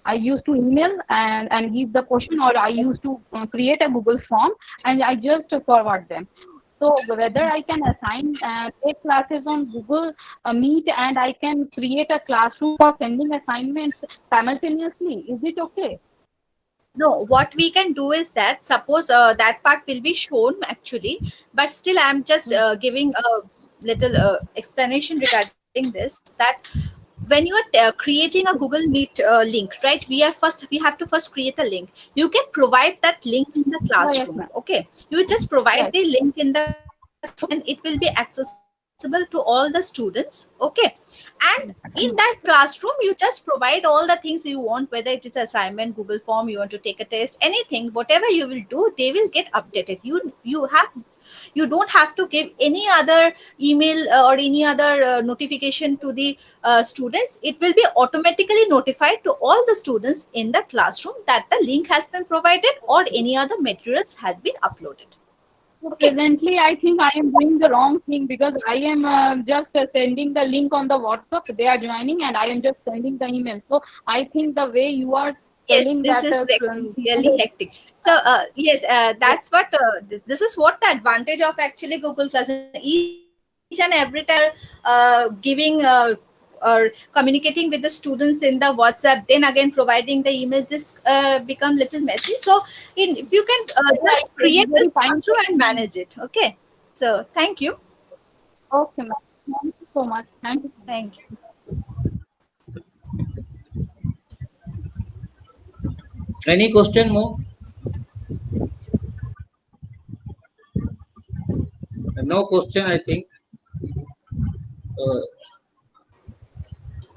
[SPEAKER 7] I used to email and give the question, or I used to create a Google form and I just forward them. So whether I can assign take classes on Google Meet and I can create a classroom for sending assignments simultaneously, is it okay?
[SPEAKER 8] No, what we can do is that suppose that part will be shown actually, but still I'm just giving a little explanation regarding this. That when you are creating a Google Meet link, right? We have to first create a link. You can provide that link in the
[SPEAKER 7] Yes,
[SPEAKER 8] classroom.
[SPEAKER 7] ma'am.
[SPEAKER 8] Okay, you just provide
[SPEAKER 7] Yes.
[SPEAKER 8] the link in the classroom and it will be accessible accessible to all the students. Okay. And in that classroom, you just provide all the things you want, whether it is assignment, Google form, you want to take a test, anything, whatever you will do, they will get updated. You don't have to give any other email or any other notification to the students. It will be automatically notified to all the students in the classroom that the link has been provided or any other materials had been uploaded.
[SPEAKER 7] So presently, I think I am doing the wrong thing because I am just sending the link on the WhatsApp. They are joining, and I am just sending the email. So I think the way you are
[SPEAKER 8] Yes,
[SPEAKER 7] telling
[SPEAKER 8] this
[SPEAKER 7] that
[SPEAKER 8] is really hectic. So yes, that's what this is what the advantage of actually Google Classroom. Each and every time giving or communicating with the students in the WhatsApp, then again providing the email, this become little messy. So if you can just create this classroom and manage it. Okay. So thank you.
[SPEAKER 7] Okay, ma'am. Thank you so much. Thank you.
[SPEAKER 8] Thank you.
[SPEAKER 2] Any question more? No question, I think.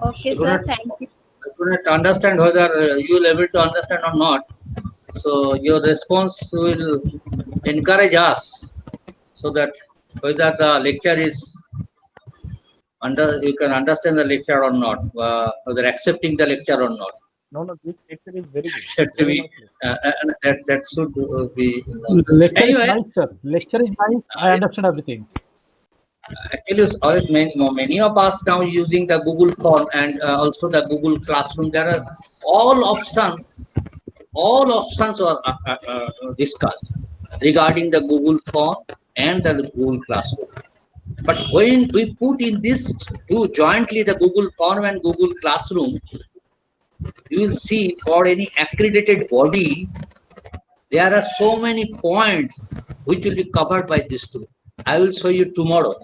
[SPEAKER 8] Okay, sir. Thank you.
[SPEAKER 2] I couldn't understand whether you will able to understand or not. So your response will encourage us so that whether the lecture is you can understand the lecture or not, whether accepting the lecture or not.
[SPEAKER 5] No, this lecture is very good.
[SPEAKER 2] That
[SPEAKER 5] Very
[SPEAKER 2] we,
[SPEAKER 5] nice.
[SPEAKER 2] that should be.
[SPEAKER 4] Lecture
[SPEAKER 2] Anyway,
[SPEAKER 4] is nice, sir. Lecture is nice. I understand everything.
[SPEAKER 2] Actually, many of us now using the Google Form and also the Google Classroom. There are all options are discussed regarding the Google Form and the Google Classroom. But when we put in this two jointly, the Google Form and Google Classroom, you will see for any accredited body, there are so many points which will be covered by this tool. I will show you tomorrow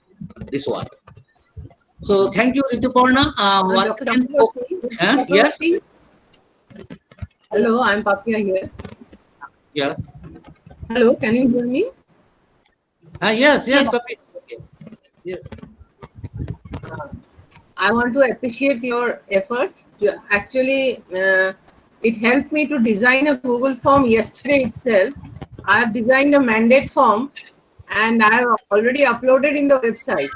[SPEAKER 2] this one. So thank you, Rituparna. Yes.
[SPEAKER 9] Hello, I'm Papia here.
[SPEAKER 2] Yeah.
[SPEAKER 9] Hello, can you hear me?
[SPEAKER 2] Yes.
[SPEAKER 8] Yes.
[SPEAKER 2] Yes.
[SPEAKER 9] I want to appreciate your efforts. Actually, it helped me to design a Google form yesterday itself. I have designed a mandate form and I have already uploaded in the website.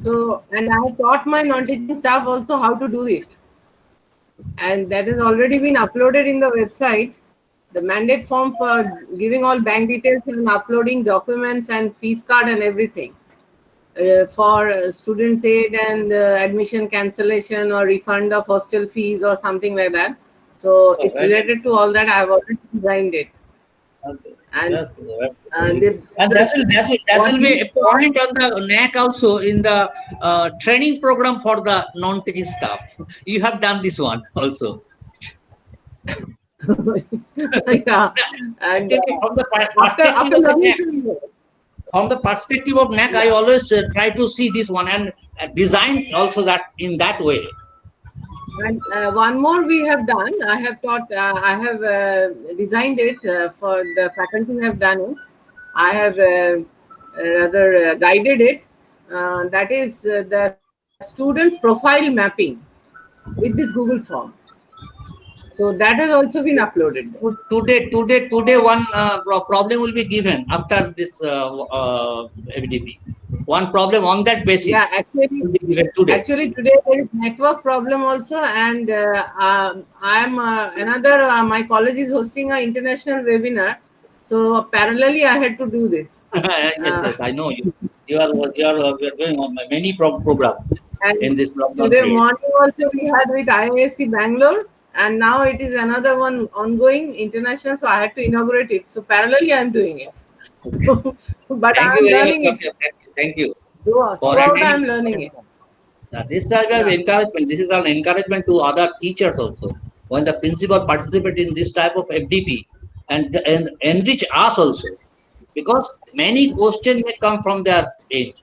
[SPEAKER 9] So, and I have taught my non-teaching staff also how to do it. And that has already been uploaded in the website. The mandate form for giving all bank details and uploading documents and fees card and everything. For students' aid and admission cancellation or refund of hostel fees or something like that. So it's related to all that. I've already designed it.
[SPEAKER 2] Okay.
[SPEAKER 9] And,
[SPEAKER 2] Yes,
[SPEAKER 9] and
[SPEAKER 2] that will be a point on the NAC also in the training program for the non-teaching staff. You have done this one also.
[SPEAKER 9] yeah. And
[SPEAKER 2] From the perspective of the NAC, from the perspective of NAC, I always try to see this one and design also that in that way.
[SPEAKER 9] And one more we have done. I have taught. I have designed it for the faculty have done it. I have rather guided it. That is the students' profile mapping with this Google form. So that has also been uploaded.
[SPEAKER 2] Today, one problem will be given after this FDP. One problem on that basis.
[SPEAKER 9] Yeah, actually,
[SPEAKER 2] will be given today.
[SPEAKER 9] Actually, today there is network problem also, and I'm my college is hosting an international webinar. So parallelly, I had to do this.
[SPEAKER 2] Yes, I know you. You are going on many programs in this lockdown
[SPEAKER 9] Today
[SPEAKER 2] period.
[SPEAKER 9] morning also we had with IISc Bangalore, and now it is another one ongoing international. So I had to inaugurate it. So parallelly, I am doing it. But I am learning it.
[SPEAKER 2] Thank you.
[SPEAKER 9] Throughout I am learning it.
[SPEAKER 2] This is encouragement. This is an encouragement to other teachers also. When the principal participate in this type of FDP and enrich us also, because many questions may come from their age,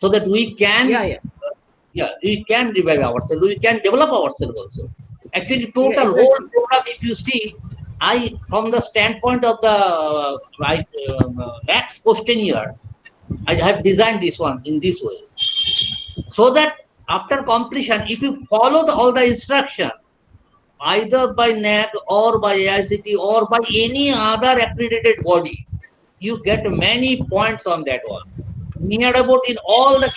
[SPEAKER 2] so that we can we can revive ourselves. We can develop ourselves also. Actually, total whole program, if you see, I from the standpoint of the next questionnaire, I have designed this one in this way. so that after completion, if you follow all the instruction, either by NAC or by AICT or by any other accredited body, you get many points on that one. Near about in all the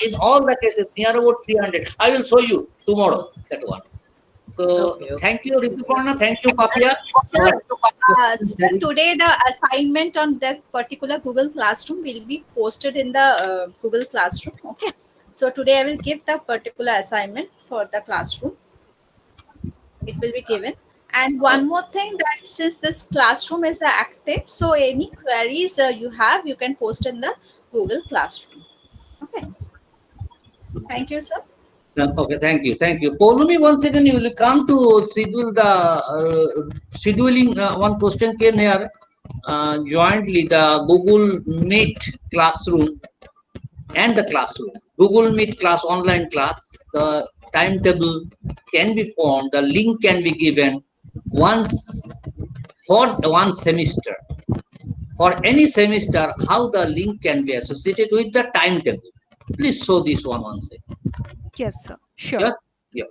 [SPEAKER 2] cases, near about 300. I will show you tomorrow that one. So
[SPEAKER 9] Okay, okay.
[SPEAKER 2] thank you, Rituparna. Thank you, Papia.
[SPEAKER 8] So today the assignment on this particular Google Classroom will be posted in the Google Classroom. Okay. So today I will give the particular assignment for the classroom. It will be given. And one more thing, that since this classroom is active, so any queries you have, you can post in the Google Classroom. Okay. Thank you, sir.
[SPEAKER 2] Okay, thank you, thank you. Paulumi, once again, you will come to schedule the scheduling. One question came here jointly, the Google Meet classroom and the classroom. Google Meet class, online class, the timetable can be formed, the link can be given once for one semester. For any semester, how the link can be associated with the timetable. Please show this one once again.
[SPEAKER 1] Yes, sir. Sure.
[SPEAKER 2] Yeah, yeah.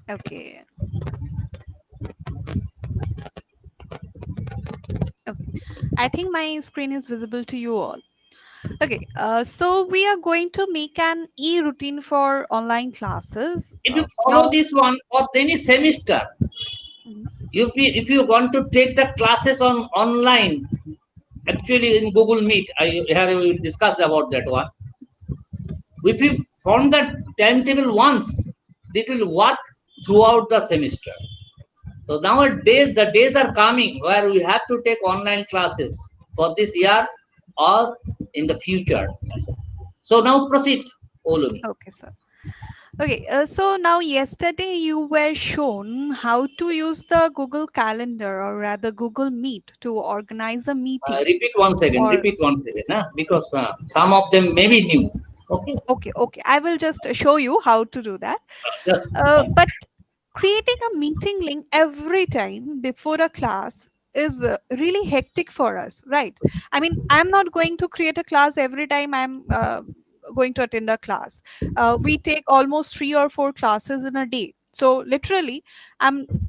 [SPEAKER 1] Okay. Okay. I think my screen is visible to you all. Okay, so we are going to make an e-routine for online classes.
[SPEAKER 2] If you follow
[SPEAKER 1] Now,
[SPEAKER 2] this one for any semester,
[SPEAKER 1] Mhm.
[SPEAKER 2] if you want to take the classes on online, actually in Google Meet, here we will discuss about that one. If you form the timetable once, it will work throughout the semester. So nowadays, the days are coming where we have to take online classes for this year or in the future. So now proceed, Olumi.
[SPEAKER 1] Okay, sir. Okay, so now yesterday you were shown how to use the Google Calendar, or rather Google Meet, to organize a meeting.
[SPEAKER 2] Repeat once again,
[SPEAKER 1] Or
[SPEAKER 2] because some of them may be new. Okay.
[SPEAKER 1] okay. I will just show you how to do that.
[SPEAKER 2] Yes.
[SPEAKER 1] But creating a meeting link every time before a class is really hectic for us, right? I mean, I'm not going to create a class every time I'm going to attend a class. We take almost 3 or 4 classes in a day. So literally,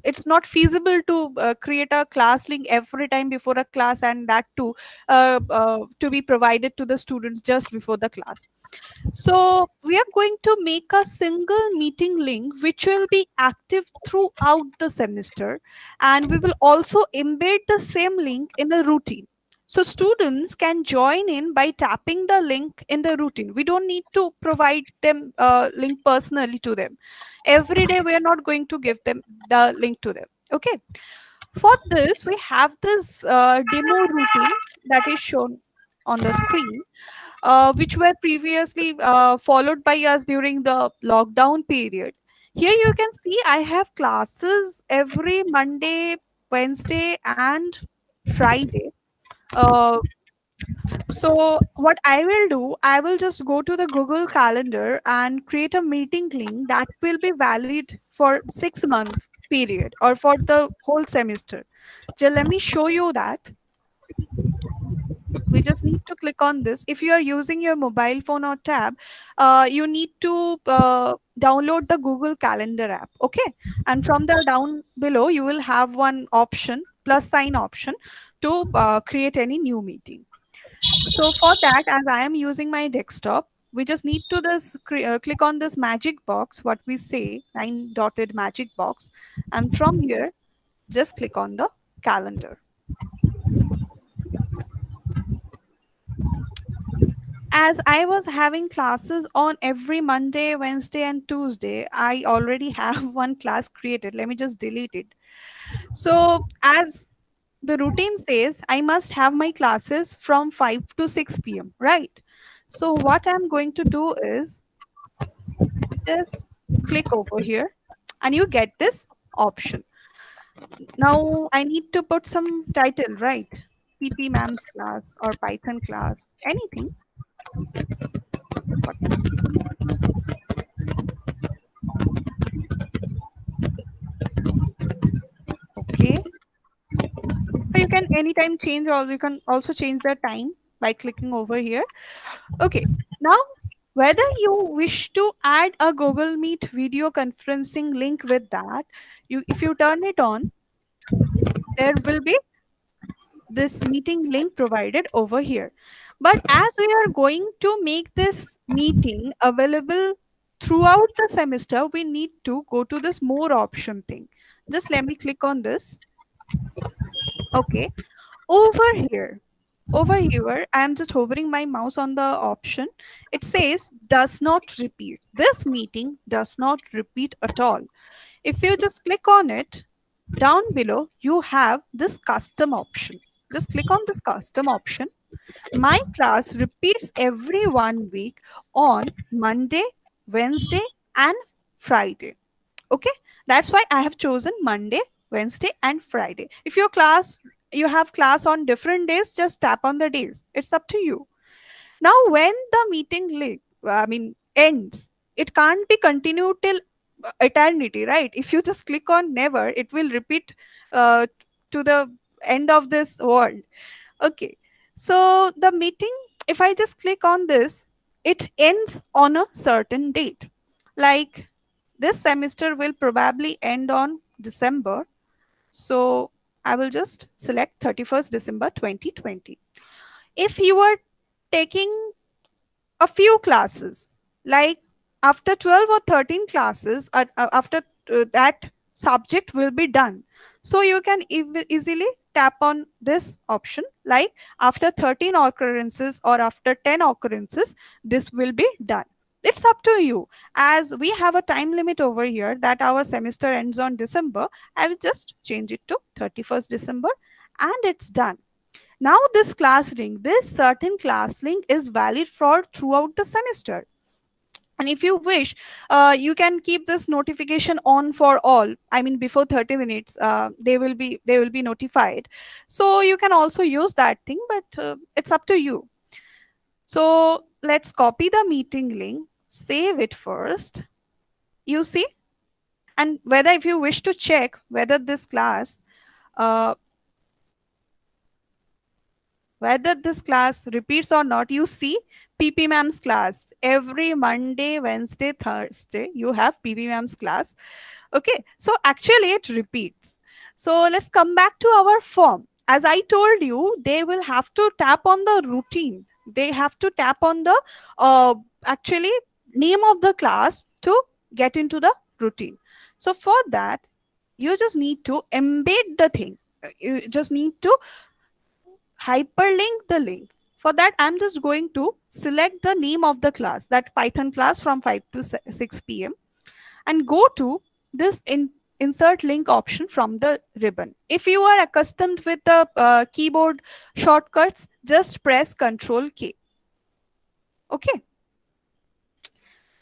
[SPEAKER 1] it's not feasible to create a class link every time before a class, and that too to be provided to the students just before the class. So we are going to make a single meeting link which will be active throughout the semester, and we will also embed the same link in a routine. So students can join in by tapping the link in the routine. We don't need to provide them a link personally to them. Every day we are not going to give them the link to them. Okay. For this, we have this demo routine that is shown on the screen, which were previously followed by us during the lockdown period. Here you can see I have classes every Monday, Wednesday, and Friday. Uh, so what I will do, I will just go to the Google Calendar and create a meeting link that will be valid for 6 month period or for the whole semester. Just let me show you that. We just need to click on this. If you are using your mobile phone or tab, you need to download the Google Calendar app. Okay. And from the down below, you will have one option, plus sign option, to create any new meeting. So for that, as I am using my desktop, we just need to click on this magic box, what we say, 9 dotted magic box. And from here, just click on the calendar. As I was having classes on every Monday, Wednesday, and Tuesday, I already have one class created. Let me just delete it. So as the routine says, I must have my classes from 5 to 6 p.m., right? So what I'm going to do is just click over here and you get this option. Now I need to put some title, right? PP ma'am's class or Python class, anything. Okay. So you can can anytime change, or you can also change the time by clicking over here. Okay, now whether you wish to add a Google Meet video conferencing link with that, if you turn it on, there will be this meeting link provided over here. But as we are going to make this meeting available throughout the semester, we need to go to this more option thing. Just let me click on this. Okay, over here, I am just hovering my mouse on the option. It says does not repeat. This meeting does not repeat at all. If you just click on it, down below, you have this custom option. Just click on this custom option. My class repeats every 1 week on Monday, Wednesday, and Friday. Okay, that's why I have chosen Monday, Wednesday, and Friday. If you have class on different days, just tap on the days. It's up to you. Now, when the meeting ends, it can't be continued till eternity, right? If you just click on never, it will repeat to the end of this world. Okay, so the meeting, if I just click on this, it ends on a certain date. Like this semester will probably end on December. So I will just select 31st December 2020. If you are taking a few classes, like after 12 or 13 classes, after that subject will be done. So you can easily tap on this option, like after 13 occurrences or after 10 occurrences, this will be done. It's up to you. As we have a time limit over here that our semester ends on December, I will just change it to 31st December and it's done. Now this class link, this certain class link is valid for throughout the semester. And if you wish, you can keep this notification on for all. I mean, before 30 minutes, they will be notified. So you can also use that thing, but it's up to you. So let's copy the meeting link, save it first. You see, and whether if you wish to check whether this class repeats or not, you see PP ma'am's class. Every Monday, Wednesday, Thursday, you have PP ma'am's class. Okay, so actually it repeats. So let's come back to our form. As I told you, they will have to tap on the routine. They have to tap on the actually name of the class to get into the routine. So for that, you just need to embed the thing. You just need to hyperlink the link. For that, I'm just going to select the name of the class, that Python class from 5 to 6 p.m. and go to this insert link option from the ribbon. If you are accustomed with the keyboard shortcuts, just press Ctrl K. Okay.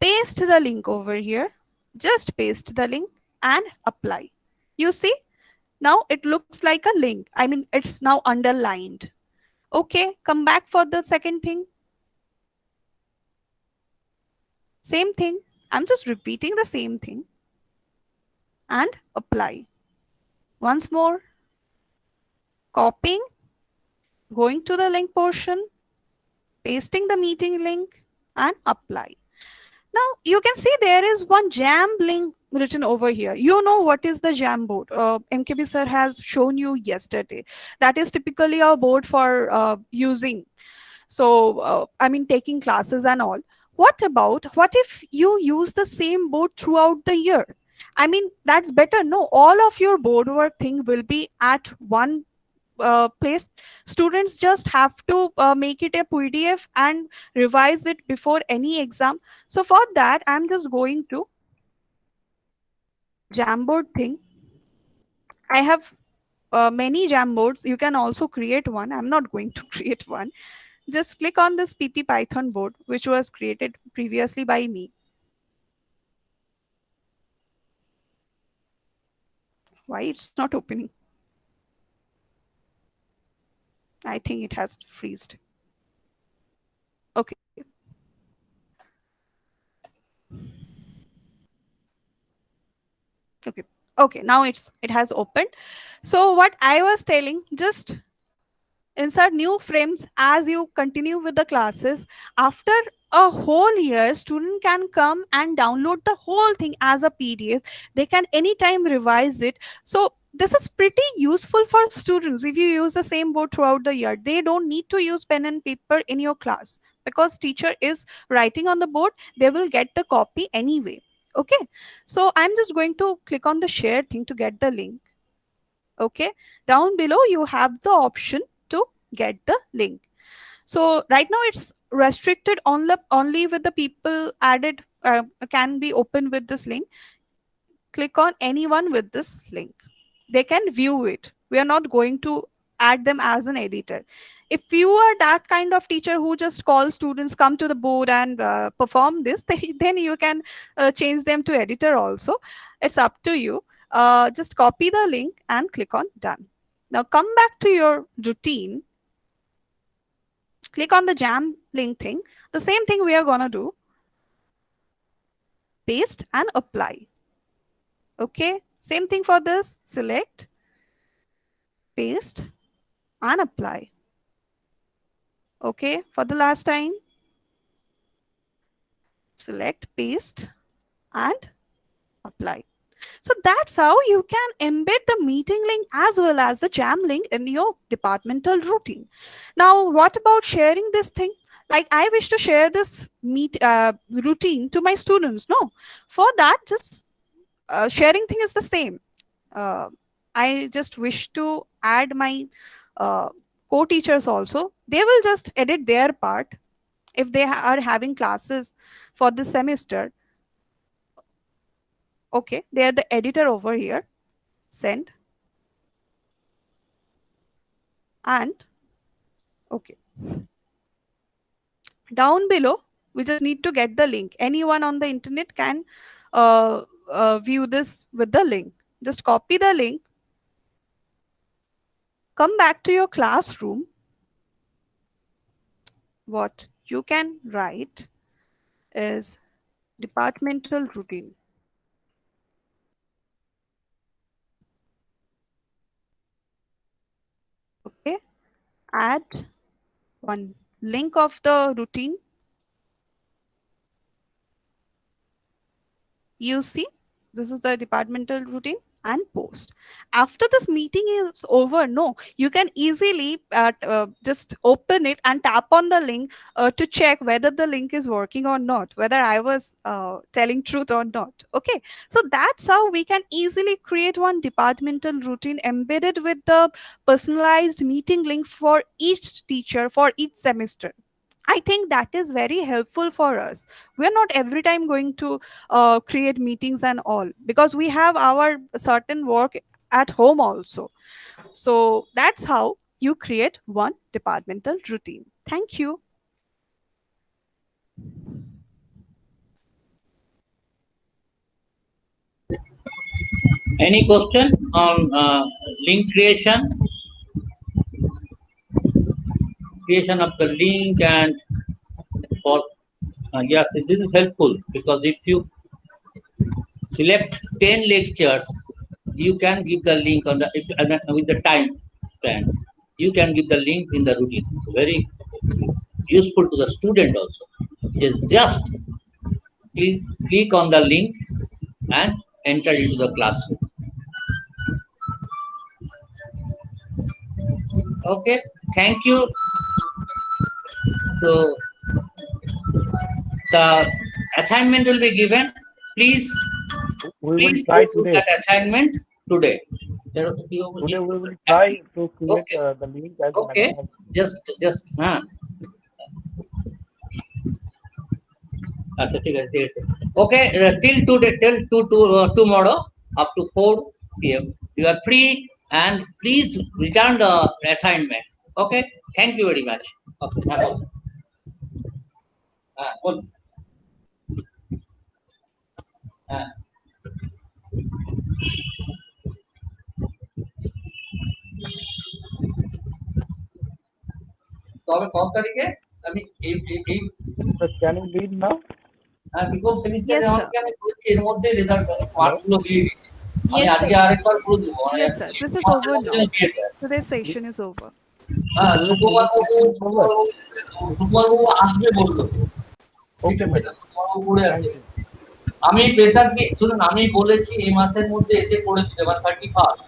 [SPEAKER 1] Paste the link over here. Just paste the link and apply. You see, now it looks like a link. I mean, it's now underlined. Okay, come back for the second thing. Same thing. I'm just repeating the same thing. And apply. Once more. Copying. Going to the link portion. Pasting the meeting link and apply. Now you can see there is one Jamb link written over here. You know what is the Jamboard? MKB sir has shown you yesterday. That is typically a board for using. So I mean taking classes and all. What if you use the same board throughout the year? I mean that's better. No, all of your board work thing will be at one place. Students just have to make it a PDF and revise it before any exam. So for that, I'm just going to Jamboard thing. I have many Jamboards. You can also create one. I'm not going to create one. Just click on this PP Python board, which was created previously by me. Why it's not opening? I think it has freezed. Okay. Okay. Okay. Now it has opened. So what I was telling, just insert new frames as you continue with the classes. After a whole year, student can come and download the whole thing as a PDF. They can anytime revise it. So this is pretty useful for students. If you use the same board throughout the year, they don't need to use pen and paper in your class, because teacher is writing on the board. They will get the copy anyway. Okay, so I'm just going to click on the share thing to get the link. Okay, down below you have the option to get the link. So right now it's restricted only with the people added, can be opened with this link. Click on anyone with this link. They can view it. We are not going to add them as an editor. If you are that kind of teacher who just calls students, come to the board and perform this, then you can change them to editor also. It's up to you. Just copy the link and click on done. Now come back to your routine. Click on the jam link thing. The same thing we are gonna do. Paste and apply. Okay, same thing for this. Select, paste and apply. Okay, for the last time, select, paste and apply. So that's how you can embed the meeting link as well as the jam link in your departmental routine. Now, what about sharing this thing? Like, I wish to share this routine to my students. No, for that, just sharing thing is the same. I just wish to add my co-teachers also. They will just edit their part if they are having classes for this semester. Okay, they are the editor over here. Send. And okay. Down below, we just need to get the link. Anyone on the internet can view this with the link. Just copy the link. Come back to your classroom. What you can write is departmental routine. Okay, add one link of the routine. You see, this is the departmental routine, and post. After this meeting is over, no, you can easily just open it and tap on the link to check whether the link is working or not, whether I was telling truth or not. Okay, so that's how we can easily create one departmental routine embedded with the personalized meeting link for each teacher for each semester. I think that is very helpful for us. We're not every time going to create meetings and all, because we have our certain work at home also. So that's how you create one departmental routine. Thank you.
[SPEAKER 2] Any question on link creation? Creation of the link, and for yes, this is helpful, because if you select 10 lectures, you can give the link on the with the time span. You can give the link in the routine. So very useful to the student also. Just click on the link and enter into the classroom. Okay, thank you. So the assignment will be given. Please
[SPEAKER 5] try
[SPEAKER 2] do
[SPEAKER 5] today.
[SPEAKER 2] that assignment today.
[SPEAKER 5] Today we will try to create the link as
[SPEAKER 2] Okay, just okay, till today, till tomorrow up to 4 p.m. you are free, and please return the assignment. Okay, thank you very much. Okay, good. तो हमें कौन करेंगे अभी
[SPEAKER 5] can you lead now?
[SPEAKER 2] BCom সেমিস্টারে
[SPEAKER 1] Yes,
[SPEAKER 2] আমার
[SPEAKER 1] sir.
[SPEAKER 2] কি আমি বলছি এর মধ্যে রেজাল্ট মার্কগুলো দিয়ে দিই আমি
[SPEAKER 8] Yes,
[SPEAKER 2] আজকে
[SPEAKER 8] sir.
[SPEAKER 2] আরেকবার পুরো দেবো
[SPEAKER 1] Yes, sir. This is over now. Today's session is over.
[SPEAKER 2] হ্যাঁ, সুকুমারবাবু আসবে বললো।
[SPEAKER 4] Okay, madam.
[SPEAKER 2] সুকুমারবাবু পড়ে আছে।
[SPEAKER 4] Thank you.
[SPEAKER 2] আমি প্রেসারকে শুনুন, আমি বলেছি এই মাসের মধ্যে এসে করে দিতে, 31st